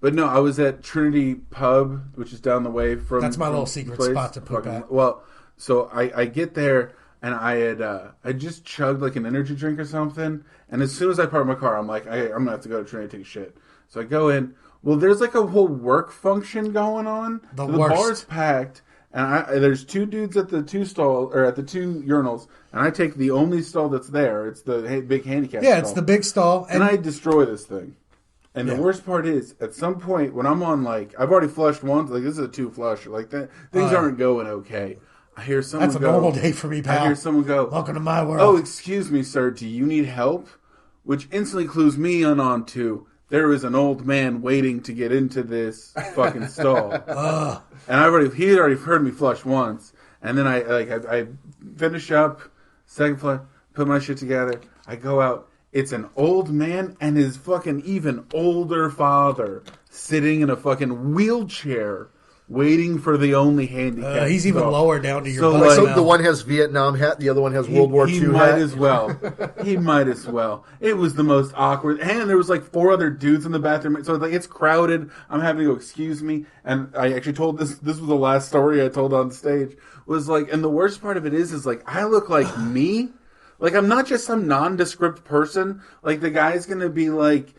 But no, I was at Trinity Pub, which is down the way from. That's my from little secret place. spot to poop at. Well, so I get there and I just chugged like an energy drink or something, and as soon as I park my car, I'm like, I'm gonna have to go to Trinity to take a shit. So I go in. Well, there's like a whole work function going on. The So the worst. bar's packed, and there's two dudes at the two urinals, and I take the only stall that's there. It's the big handicap. Yeah, stall. it's the big stall. And I destroy this thing. And Yeah. the worst part is, at some point when I'm on, like, I've already flushed once. Like, this is a 2 flusher. Like that, things aren't going okay. I hear someone That's a go. normal day for me, pal. I hear someone go. Welcome to my world. Oh, excuse me, sir. Do you need help? Which instantly clues me in on to there is an old man waiting to get into this fucking stall. And he had already heard me flush once. And then I finish up, second flush, put my shit together. I go out. It's an old man and his fucking even older father sitting in a fucking wheelchair waiting for the only handicap. He's even stall. lower down to your So, butt like- So now. the one has Vietnam hat, the other one has World War He II might hat. as well. He might as well. It was the most awkward. And there was like 4 other dudes in the bathroom. So like it's crowded. I'm having to go, excuse me. And I actually told this was the last story I told on stage. Was like, and the worst part of it is like, I look like me. Like, I'm not just some nondescript person. Like, the guy's gonna be like,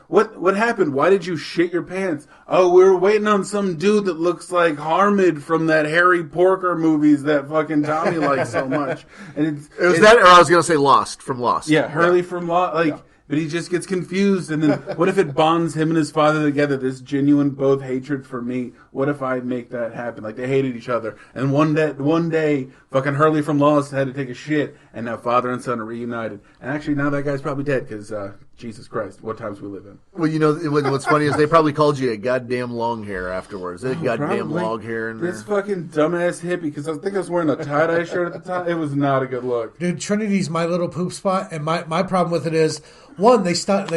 what happened? Why did you shit your pants? Oh, we were waiting on some dude that looks like Harmid from that Harry Porker movies that fucking Tommy likes so much. And It was that, or I was going to say Lost, from Lost. yeah, Hurley from Law, but he just gets confused. And then what if it bonds him and his father together? This genuine both hatred for me. What if I make that happen? Like they hated each other. And one day, fucking Hurley from Lost had to take a shit, and now father and son are reunited. And actually, now that guy's probably dead because Jesus Christ, what times we live in. Well, you know, what's funny is they probably called you a goddamn long hair afterwards. That goddamn Probably. long hair in there. This fucking dumbass hippie, because I think I was wearing a tie-dye shirt at the time. It was not a good look. Dude, Trinity's my little poop spot, and my problem with it is, one, they stopped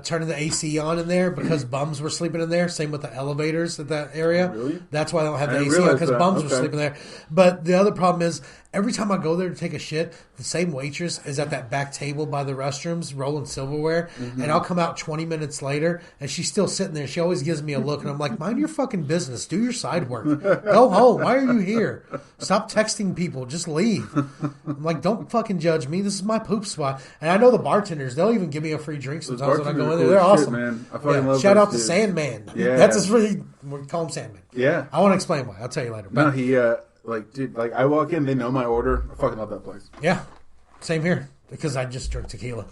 turning the AC on in there because bums were sleeping in there. Same with the elevators at that area. Really? That's why they don't have I the didn't AC on realize because that. bums were Okay. sleeping there. But the other problem is, every time I go there to take a shit, the same waitress is at that back table by the restrooms rolling silverware, and I'll come out 20 minutes later, and she's still sitting there. She always gives me a look, and I'm like, mind your fucking business. Do your side work. Go home. Why are you here? Stop texting people. Just leave. I'm like, don't fucking judge me. This is my poop spot. And I know the bartenders. They'll even give me a free drink sometimes when I go in there. bartenders are They're cool as shit, awesome. man. I fucking love Shout those out to dudes. Sandman. Yeah. That's his really, we call him Sandman. Yeah. I want to explain why. I'll tell you later. But No, he, dude, I walk in, they know my order. I fucking love that place. yeah, same here. Because I just drink tequila.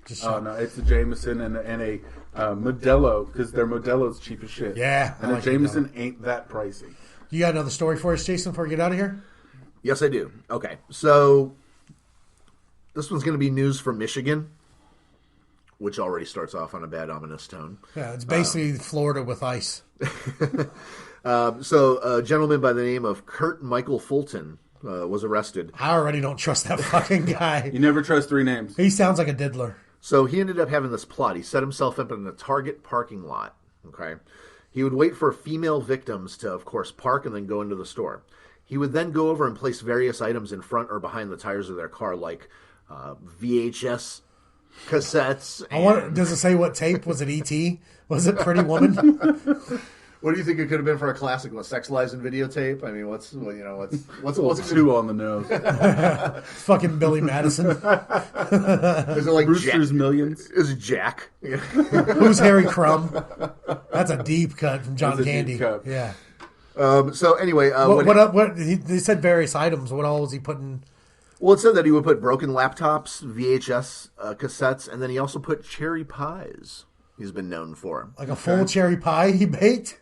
Just Oh, no, it's a Jameson and a Modelo, because their Modelo's cheap as shit. Yeah, And I a like Jameson ain't that pricey. You got another story for us, Jason, before we get out of here? Yes, I do. Okay, so this one's going to be news from Michigan, which already starts off on a bad, ominous tone. Yeah, it's basically Florida with ice. So a gentleman by the name of Kurt Michael Fulton was arrested. I already don't trust that fucking guy. You never trust 3 names. He sounds like a diddler. So he ended up having this plot. He set himself up in a Target parking lot. Okay, He would wait for female victims to, of course, park and then go into the store. He would then go over and place various items in front or behind the tires of their car, like VHS cassettes. Does it say what tape? Was it E.T.? Was it Pretty Woman? What do you think it could have been for a classic? What, Sex, Lies, and Videotape? I mean, what's two on the nose? Fucking Billy Madison. Is it like Brewster's Millions? Is it Jack? Who's Harry Crumb? That's a deep cut from John That's a Candy. deep cut. Yeah. So anyway, They said various items. What all was he putting? Well, it said that he would put broken laptops, VHS cassettes, and then he also put cherry pies. He's been known for Like a full cherry pie he baked?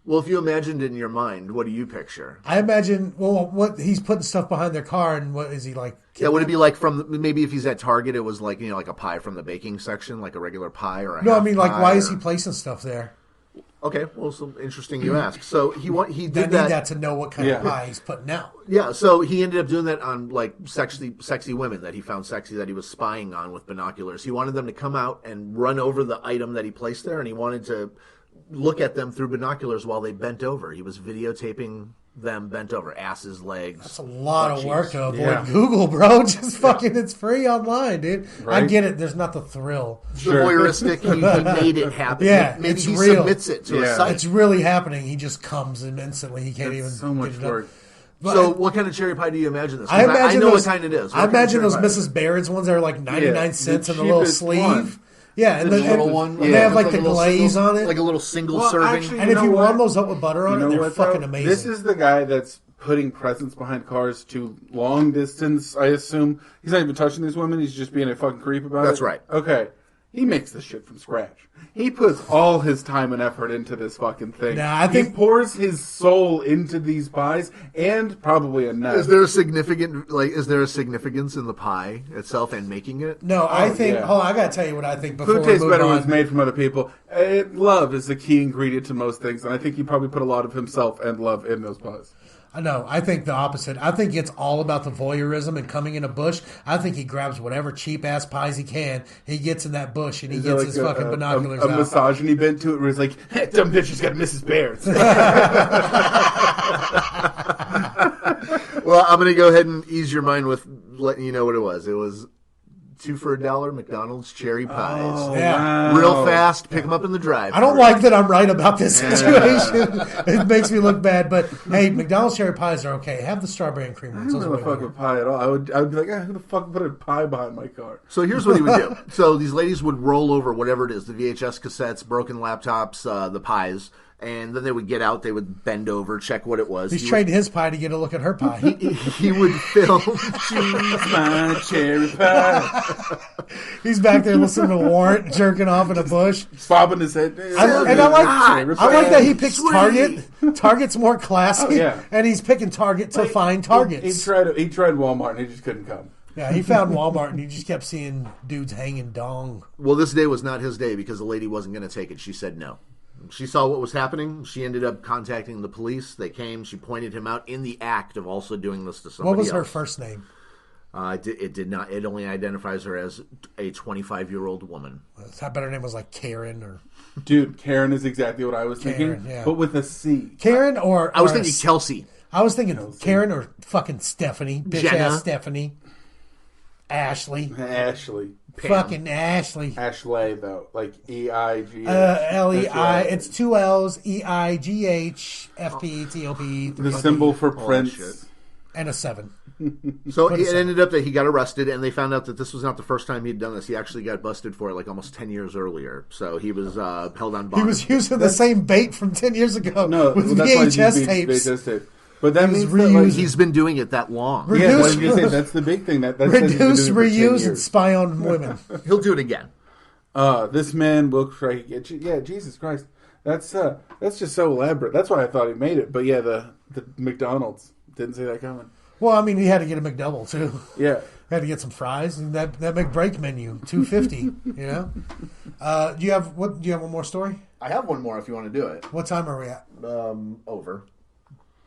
Well, if you imagined it in your mind, what do you picture? I imagine, what he's putting stuff behind their car, and what is he like? Yeah, would it be like maybe if he's at Target, it was like, like a pie from the baking section, like a regular pie or a No, I half mean, like, pie, why is he placing stuff there? Okay, well, so interesting you ask. So he did I need that to know what kind of Yeah. pie he's putting out. Yeah, so he ended up doing that on like sexy women that he found sexy that he was spying on with binoculars. He wanted them to come out and run over the item that he placed there, and he wanted to look at them through binoculars while they bent over. He was videotaping them bent over, asses, legs. That's a lot of work to avoid Yeah. Google, bro. Just fucking, it's free online, dude. I Right? get it. There's not the thrill. The voyeuristic, he made it happen. Yeah, Maybe it's he real. submits it to a Yeah. site. It's really happening. He just comes and instantly he can't even. That's so much get it up. work. But So what kind of cherry pie do you imagine this? 'Cause I imagine know those, what kind it is. I What kind of imagine those cherry pie? Mrs. Baird's ones that are like 99 Yeah, cents the in a little cheapest sleeve. one. Yeah, and The the little and one. They have like a the little glaze single, on it. like a little single Well, serving. actually, And if you warm what? those up with butter on it, they're what, fucking though? amazing. This is the guy that's putting presents behind cars to long distance, I assume. He's not even touching these women. He's just being a fucking creep about it. That's right. Okay. He makes this shit from scratch. He puts all his time and effort into this fucking thing. Nah, I think- he pours his soul into these pies and probably a nut. Is there a significance in the pie itself and making it? No, I think. yeah. Hold on, I gotta tell you what I think before Food we tastes move better when on. it's made from other people. Love is the key ingredient to most things, and I think he probably put a lot of himself and love in those pies. No, I think the opposite. I think it's all about the voyeurism and coming in a bush. I think he grabs whatever cheap ass pies he can. He gets in that bush and he Is there gets his like fucking binoculars a out. misogyny bent to it where he's like, hey, dumb bitch has got Mrs. Baird's. Well, I'm going to go ahead and ease your mind with letting you know what it was. It was 2 for $1 McDonald's cherry pies. Yeah. Real fast, pick them up in the drive. I don't like that I'm right about this situation. It makes me look bad. But hey, McDonald's cherry pies are okay. Have the strawberry and cream I ones. don't Those give are a way fuck better. with pie at all. I would be like, who the fuck put a pie behind my car? So here's what he would do. So these ladies would roll over whatever it is, the VHS cassettes, broken laptops, the pies, and then they would get out, they would bend over, check what it was. He's trading his pie to get a look at her pie. He would film. Choose my cherry pie. He's back there listening to Warrant jerking off in a bush. Bobbing his head. I like that he picks Sweet. Target. Target's more classy, Oh, yeah. and he's picking Target to find targets. He tried Walmart and he just couldn't come. Yeah, he found Walmart, and he just kept seeing dudes hanging dong. Well, this day was not his day because the lady wasn't going to take it. She said no. She saw what was happening. She ended up contacting the police. They came. She pointed him out in the act of also doing this to somebody What was else. her first name? It did not. It only identifies her as a 25-year-old woman. I bet her name was like Karen or Dude, Karen is exactly what I was thinking, Karen, yeah. but with a C. Karen or I was or thinking Kelsey. I was thinking Karen or fucking Stephanie, bitch Jenna. ass Stephanie, Ashley, Ashley. fucking Ashley. Ashley, though. Like E-I-G-H. L-E-I. That's right. It's 2 L's, E-I-G-H, F-P-E-T-O-P. The symbol for that Prince. shit. And a 7. So Put a it second. ended up that he got arrested, and they found out that this was not the first time he'd done this. He actually got busted for it like almost 10 years earlier. So he was held on bond. He was using the same bait from 10 years ago No, with well, that's why VHS these tapes. VHS tapes. But that He was means that, like, He's been doing it that long. Re- yeah, I was Reduce- gonna say, that's the big thing. That says he's been Reduce, doing it for 10 reuse, and years. spy on women. He'll do it again. This man will try. Yeah, Jesus Christ, that's just so elaborate. That's why I thought he made it. But yeah, the McDonald's didn't see that coming. Well, I mean, he had to get a McDouble, too. Yeah, Had to get some fries and that McBreak menu, $2.50. You know. Do you have one more story? I have one more if you want to do it. What time are we at? Over.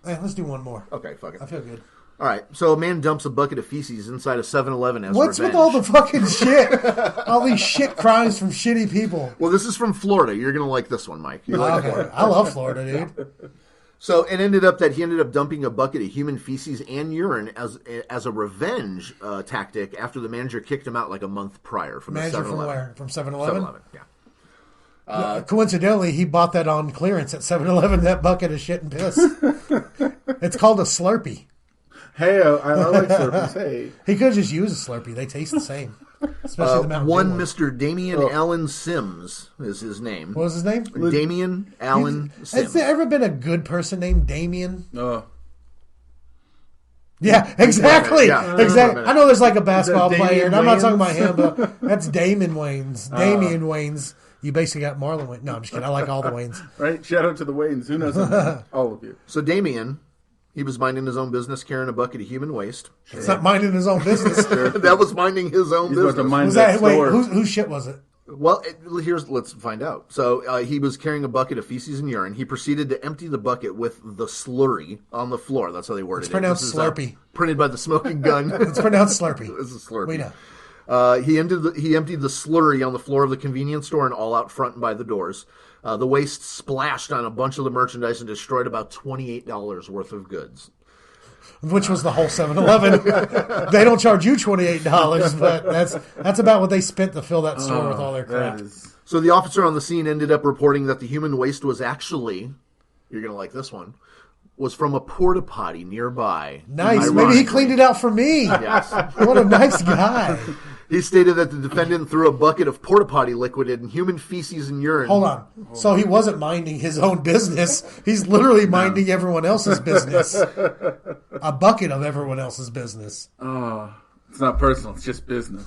Hey, let's do one more. Okay, fuck it. I feel good. All right, so a man dumps a bucket of feces inside a 7-Eleven as What's revenge. with all the fucking shit? All these shit crimes from shitty people. Well, this is from Florida. You're going to like this one, Mike. You like Okay. I love Florida, dude. So it ended up that he ended up dumping a bucket of human feces and urine as a revenge tactic after the manager kicked him out like a month prior from Manager the from 7-Eleven. where? From 7-Eleven? 7-Eleven, yeah. Coincidentally, he bought that on clearance at 7-Eleven, that bucket of shit and piss. It's called a Slurpee. Hey, I like Slurpees. Hey. He could have just used a Slurpee. They taste the same. Especially the Mountain Dew One ones. Mr. Damian Allen Sims is his name. What was his name? Damian Allen Has Sims. there ever been a good person named Damien? Oh. Yeah, exactly. Yeah. Exactly. I know there's like a basketball Is that player, and Damian I'm not talking Wayans? about him, but that's Damon Wayans. Damian Wayans. You basically got Marlon Wayans. No, I'm just kidding. I like all the Wayans. Right? Shout out to the Waynes. Who knows them? All of you. So Damian, he was minding his own business, carrying a bucket of human waste. It's not minding his own business. That was minding his own He's about business. to mind Was that that, wait, store. whose shit was it? Well, let's find out. So he was carrying a bucket of feces and urine. He proceeded to empty the bucket with the slurry on the floor. That's how they worded It's it. pronounced This is, Slurpee. printed by the Smoking Gun. It's pronounced Slurpee. This is Slurpee. We know. He emptied the slurry on the floor of the convenience store and all out front and by the doors. The waste splashed on a bunch of the merchandise and destroyed about $28 worth of goods. Which was the whole 7-Eleven. They don't charge you $28, but that's about what they spent to fill that store with all their crap. That is... So the officer on the scene ended up reporting that the human waste was actually, you're going to like this one, was from a porta potty nearby. Nice. Maybe he cleaned it out for me. Yes. What a nice guy. He stated that the defendant threw a bucket of porta potty liquid in human feces and urine. Hold on. So he wasn't minding his own business. He's literally minding everyone else's business. A bucket of everyone else's business. Oh, it's not personal. It's just business.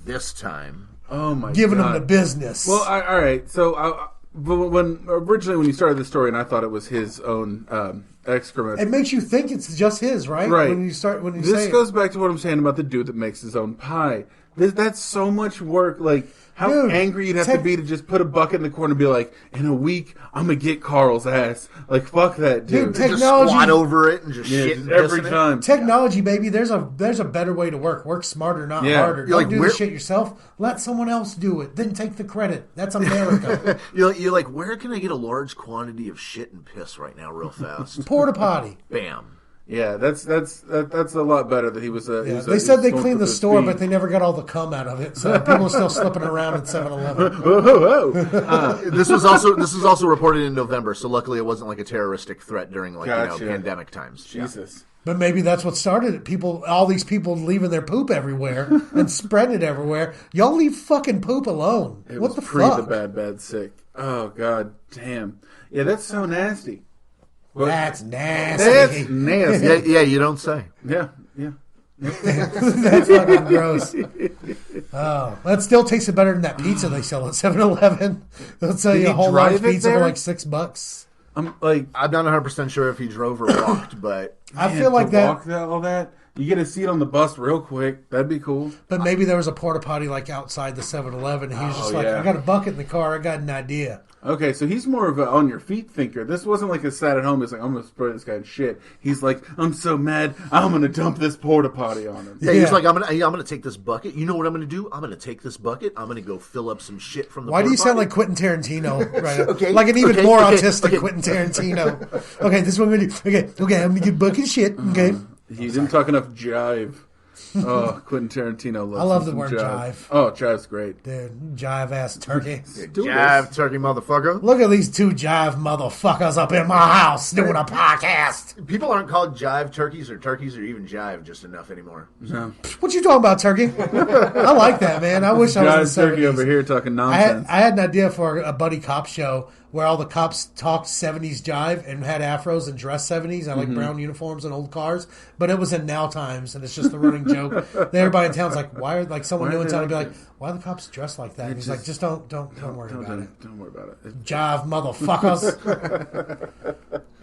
This time. Oh, my Giving God. him the business. Well, all right. So when originally you started the story, and I thought it was his own excrement. it makes you think it's just his, right? Right. When you say This it. goes back to what I'm saying about the dude that makes his own pie. That's so much work. Like, how Dude, angry you'd have to be to just put a bucket in the corner and be like, in a week, I'm going to get Carl's ass. Like, fuck that dude. Dude, Just Technology- squat over it and just Yeah, shit just and every piss in it. time. Technology, baby. There's a better way to work. Work smarter, not Yeah. harder. You're Don't like, do where- the shit yourself. Let someone else do it. Then take the credit. That's America. You're like, where can I get a large quantity of shit and piss right now real fast? Porta potty. Bam. Yeah, that's a lot better that he was a... Yeah, they said they cleaned the store, but they never got all the cum out of it. So people are still slipping around at 7-Eleven. This was also reported in November, so luckily it wasn't like a terroristic threat during Gotcha. pandemic times. Yeah. Jesus. But maybe that's what started it. All these people leaving their poop everywhere and spreading it everywhere. Y'all leave fucking poop alone. It What was the pre fuck? the bad sick. Oh, God damn. Yeah, that's so nasty. But- That's nasty. That's nasty. Yeah, you don't say. Yeah. That's fucking gross. Oh, that still tastes better than that pizza they sell at 7-Eleven. They'll sell Did you a he whole large drive it pizza for there? like $6. I'm like, I'm not 100% sure if he drove or walked, but I man, feel like to that. walk all that. You get a seat on the bus real quick. That'd be cool. But maybe there was a porta potty like outside the 7-Eleven. And he was just like, yeah. I got a bucket in the car. I got an idea. Okay, so he's more of a on your feet thinker. This wasn't like a sat at home. He's like, I'm gonna spray this guy in shit. He's like, I'm so mad. I'm gonna dump this porta potty on him. yeah, he's Yeah. like, I'm gonna take this bucket. You know what I'm gonna do? I'm gonna take this bucket. I'm gonna go fill up some shit from the. Why do you porta sound potty. like Quentin Tarantino right now? Okay, Like an even okay, more okay, autistic okay. Quentin Tarantino. Okay, this is what I'm going to do. Okay, I'm going to get a bucket of shit. Okay. He didn't talk enough jive. Oh, Quentin Tarantino loves I love him the some word jive. Oh, jive's great. Dude, jive ass turkey. Jive turkey motherfucker. Look at these two jive motherfuckers up in my house doing a podcast. People aren't called jive turkeys or even jive just enough anymore. No. What you talking about, turkey? I like that, man. I wish I was Jive in the turkey 70s. over here talking I had nonsense. an idea for a buddy cop show where all the cops talked 70s jive and had afros and dressed 70s. I like brown uniforms and old cars, but it was in now times, and it's just the running joke. Then everybody in town's like, why are like someone Why are new in they town would be like like, why are the cops dressed like that? And he's like, just don't worry about it. Don't worry about it. Jive motherfuckers.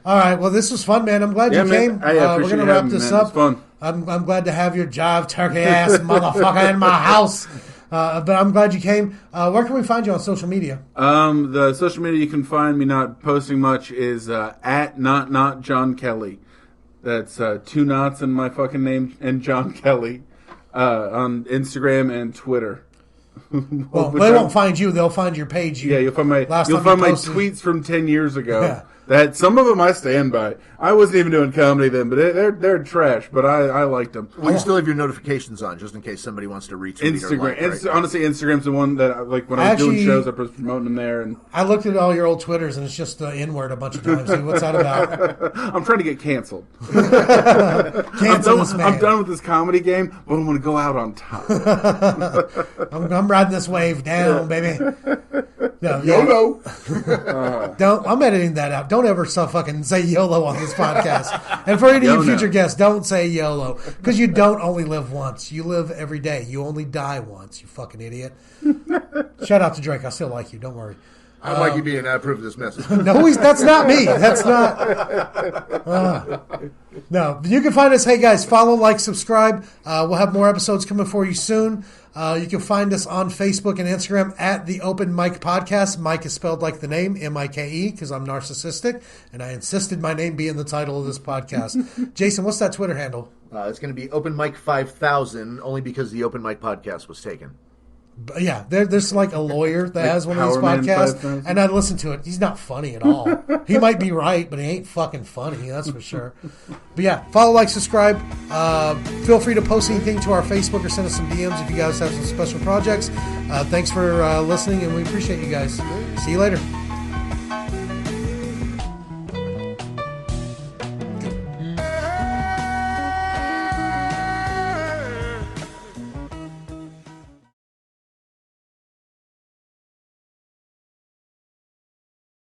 All right, well, this was fun, man. I'm glad Yeah, you man. came. I We're appreciate gonna wrap having me, this man. up. It's fun. I'm glad to have your jive turkey ass motherfucker in my house. But I'm glad you came. Where can we find you on social media? The social media you can find me not posting much is at not John Kelly. That's 2 knots in my fucking name and John Kelly on Instagram and Twitter. Well, they won't find you. They'll find your page. You'll find my tweets from 10 years ago. Yeah. That some of them I stand by. I wasn't even doing comedy then, but they're trash. But I liked them. Well, you still have your notifications on, just in case somebody wants to retweet Instagram. or like, right? Honestly, Instagram's the one that when I was doing shows, I was promoting them there. And I looked at all your old Twitters, and it's just the N-word a bunch of times. What's that about? I'm trying to get canceled. Cancel this man. I'm done with this comedy game, but I'm going to go out on top. I'm riding this wave down, baby. No, YOLO. I'm editing that out. Don't ever fucking say YOLO on this podcast. And for any of you future guests, don't say YOLO. Because you don't only live once. You live every day. You only die once, you fucking idiot. Shout out to Drake. I still like you. Don't worry. I like you being I approve of this message. No, that's not me. That's not. No, you can find us. Hey, guys, follow, like, subscribe. We'll have more episodes coming for you soon. You can find us on Facebook and Instagram at The Open Mic Podcast. Mike is spelled like the name, M-I-K-E, because I'm narcissistic, and I insisted my name be in the title of this podcast. Jason, what's that Twitter handle? It's going to be Open Mic 5000, only because the Open Mic Podcast was taken. Yeah, there's like a lawyer that has one of these podcasts, and I listen to it. He's not funny at all. He might be right, but he ain't fucking funny, that's for sure. But yeah, follow, like, subscribe. Feel free to post anything to our Facebook or send us some DMs if you guys have some special projects. Thanks for listening, and we appreciate you guys. See you later.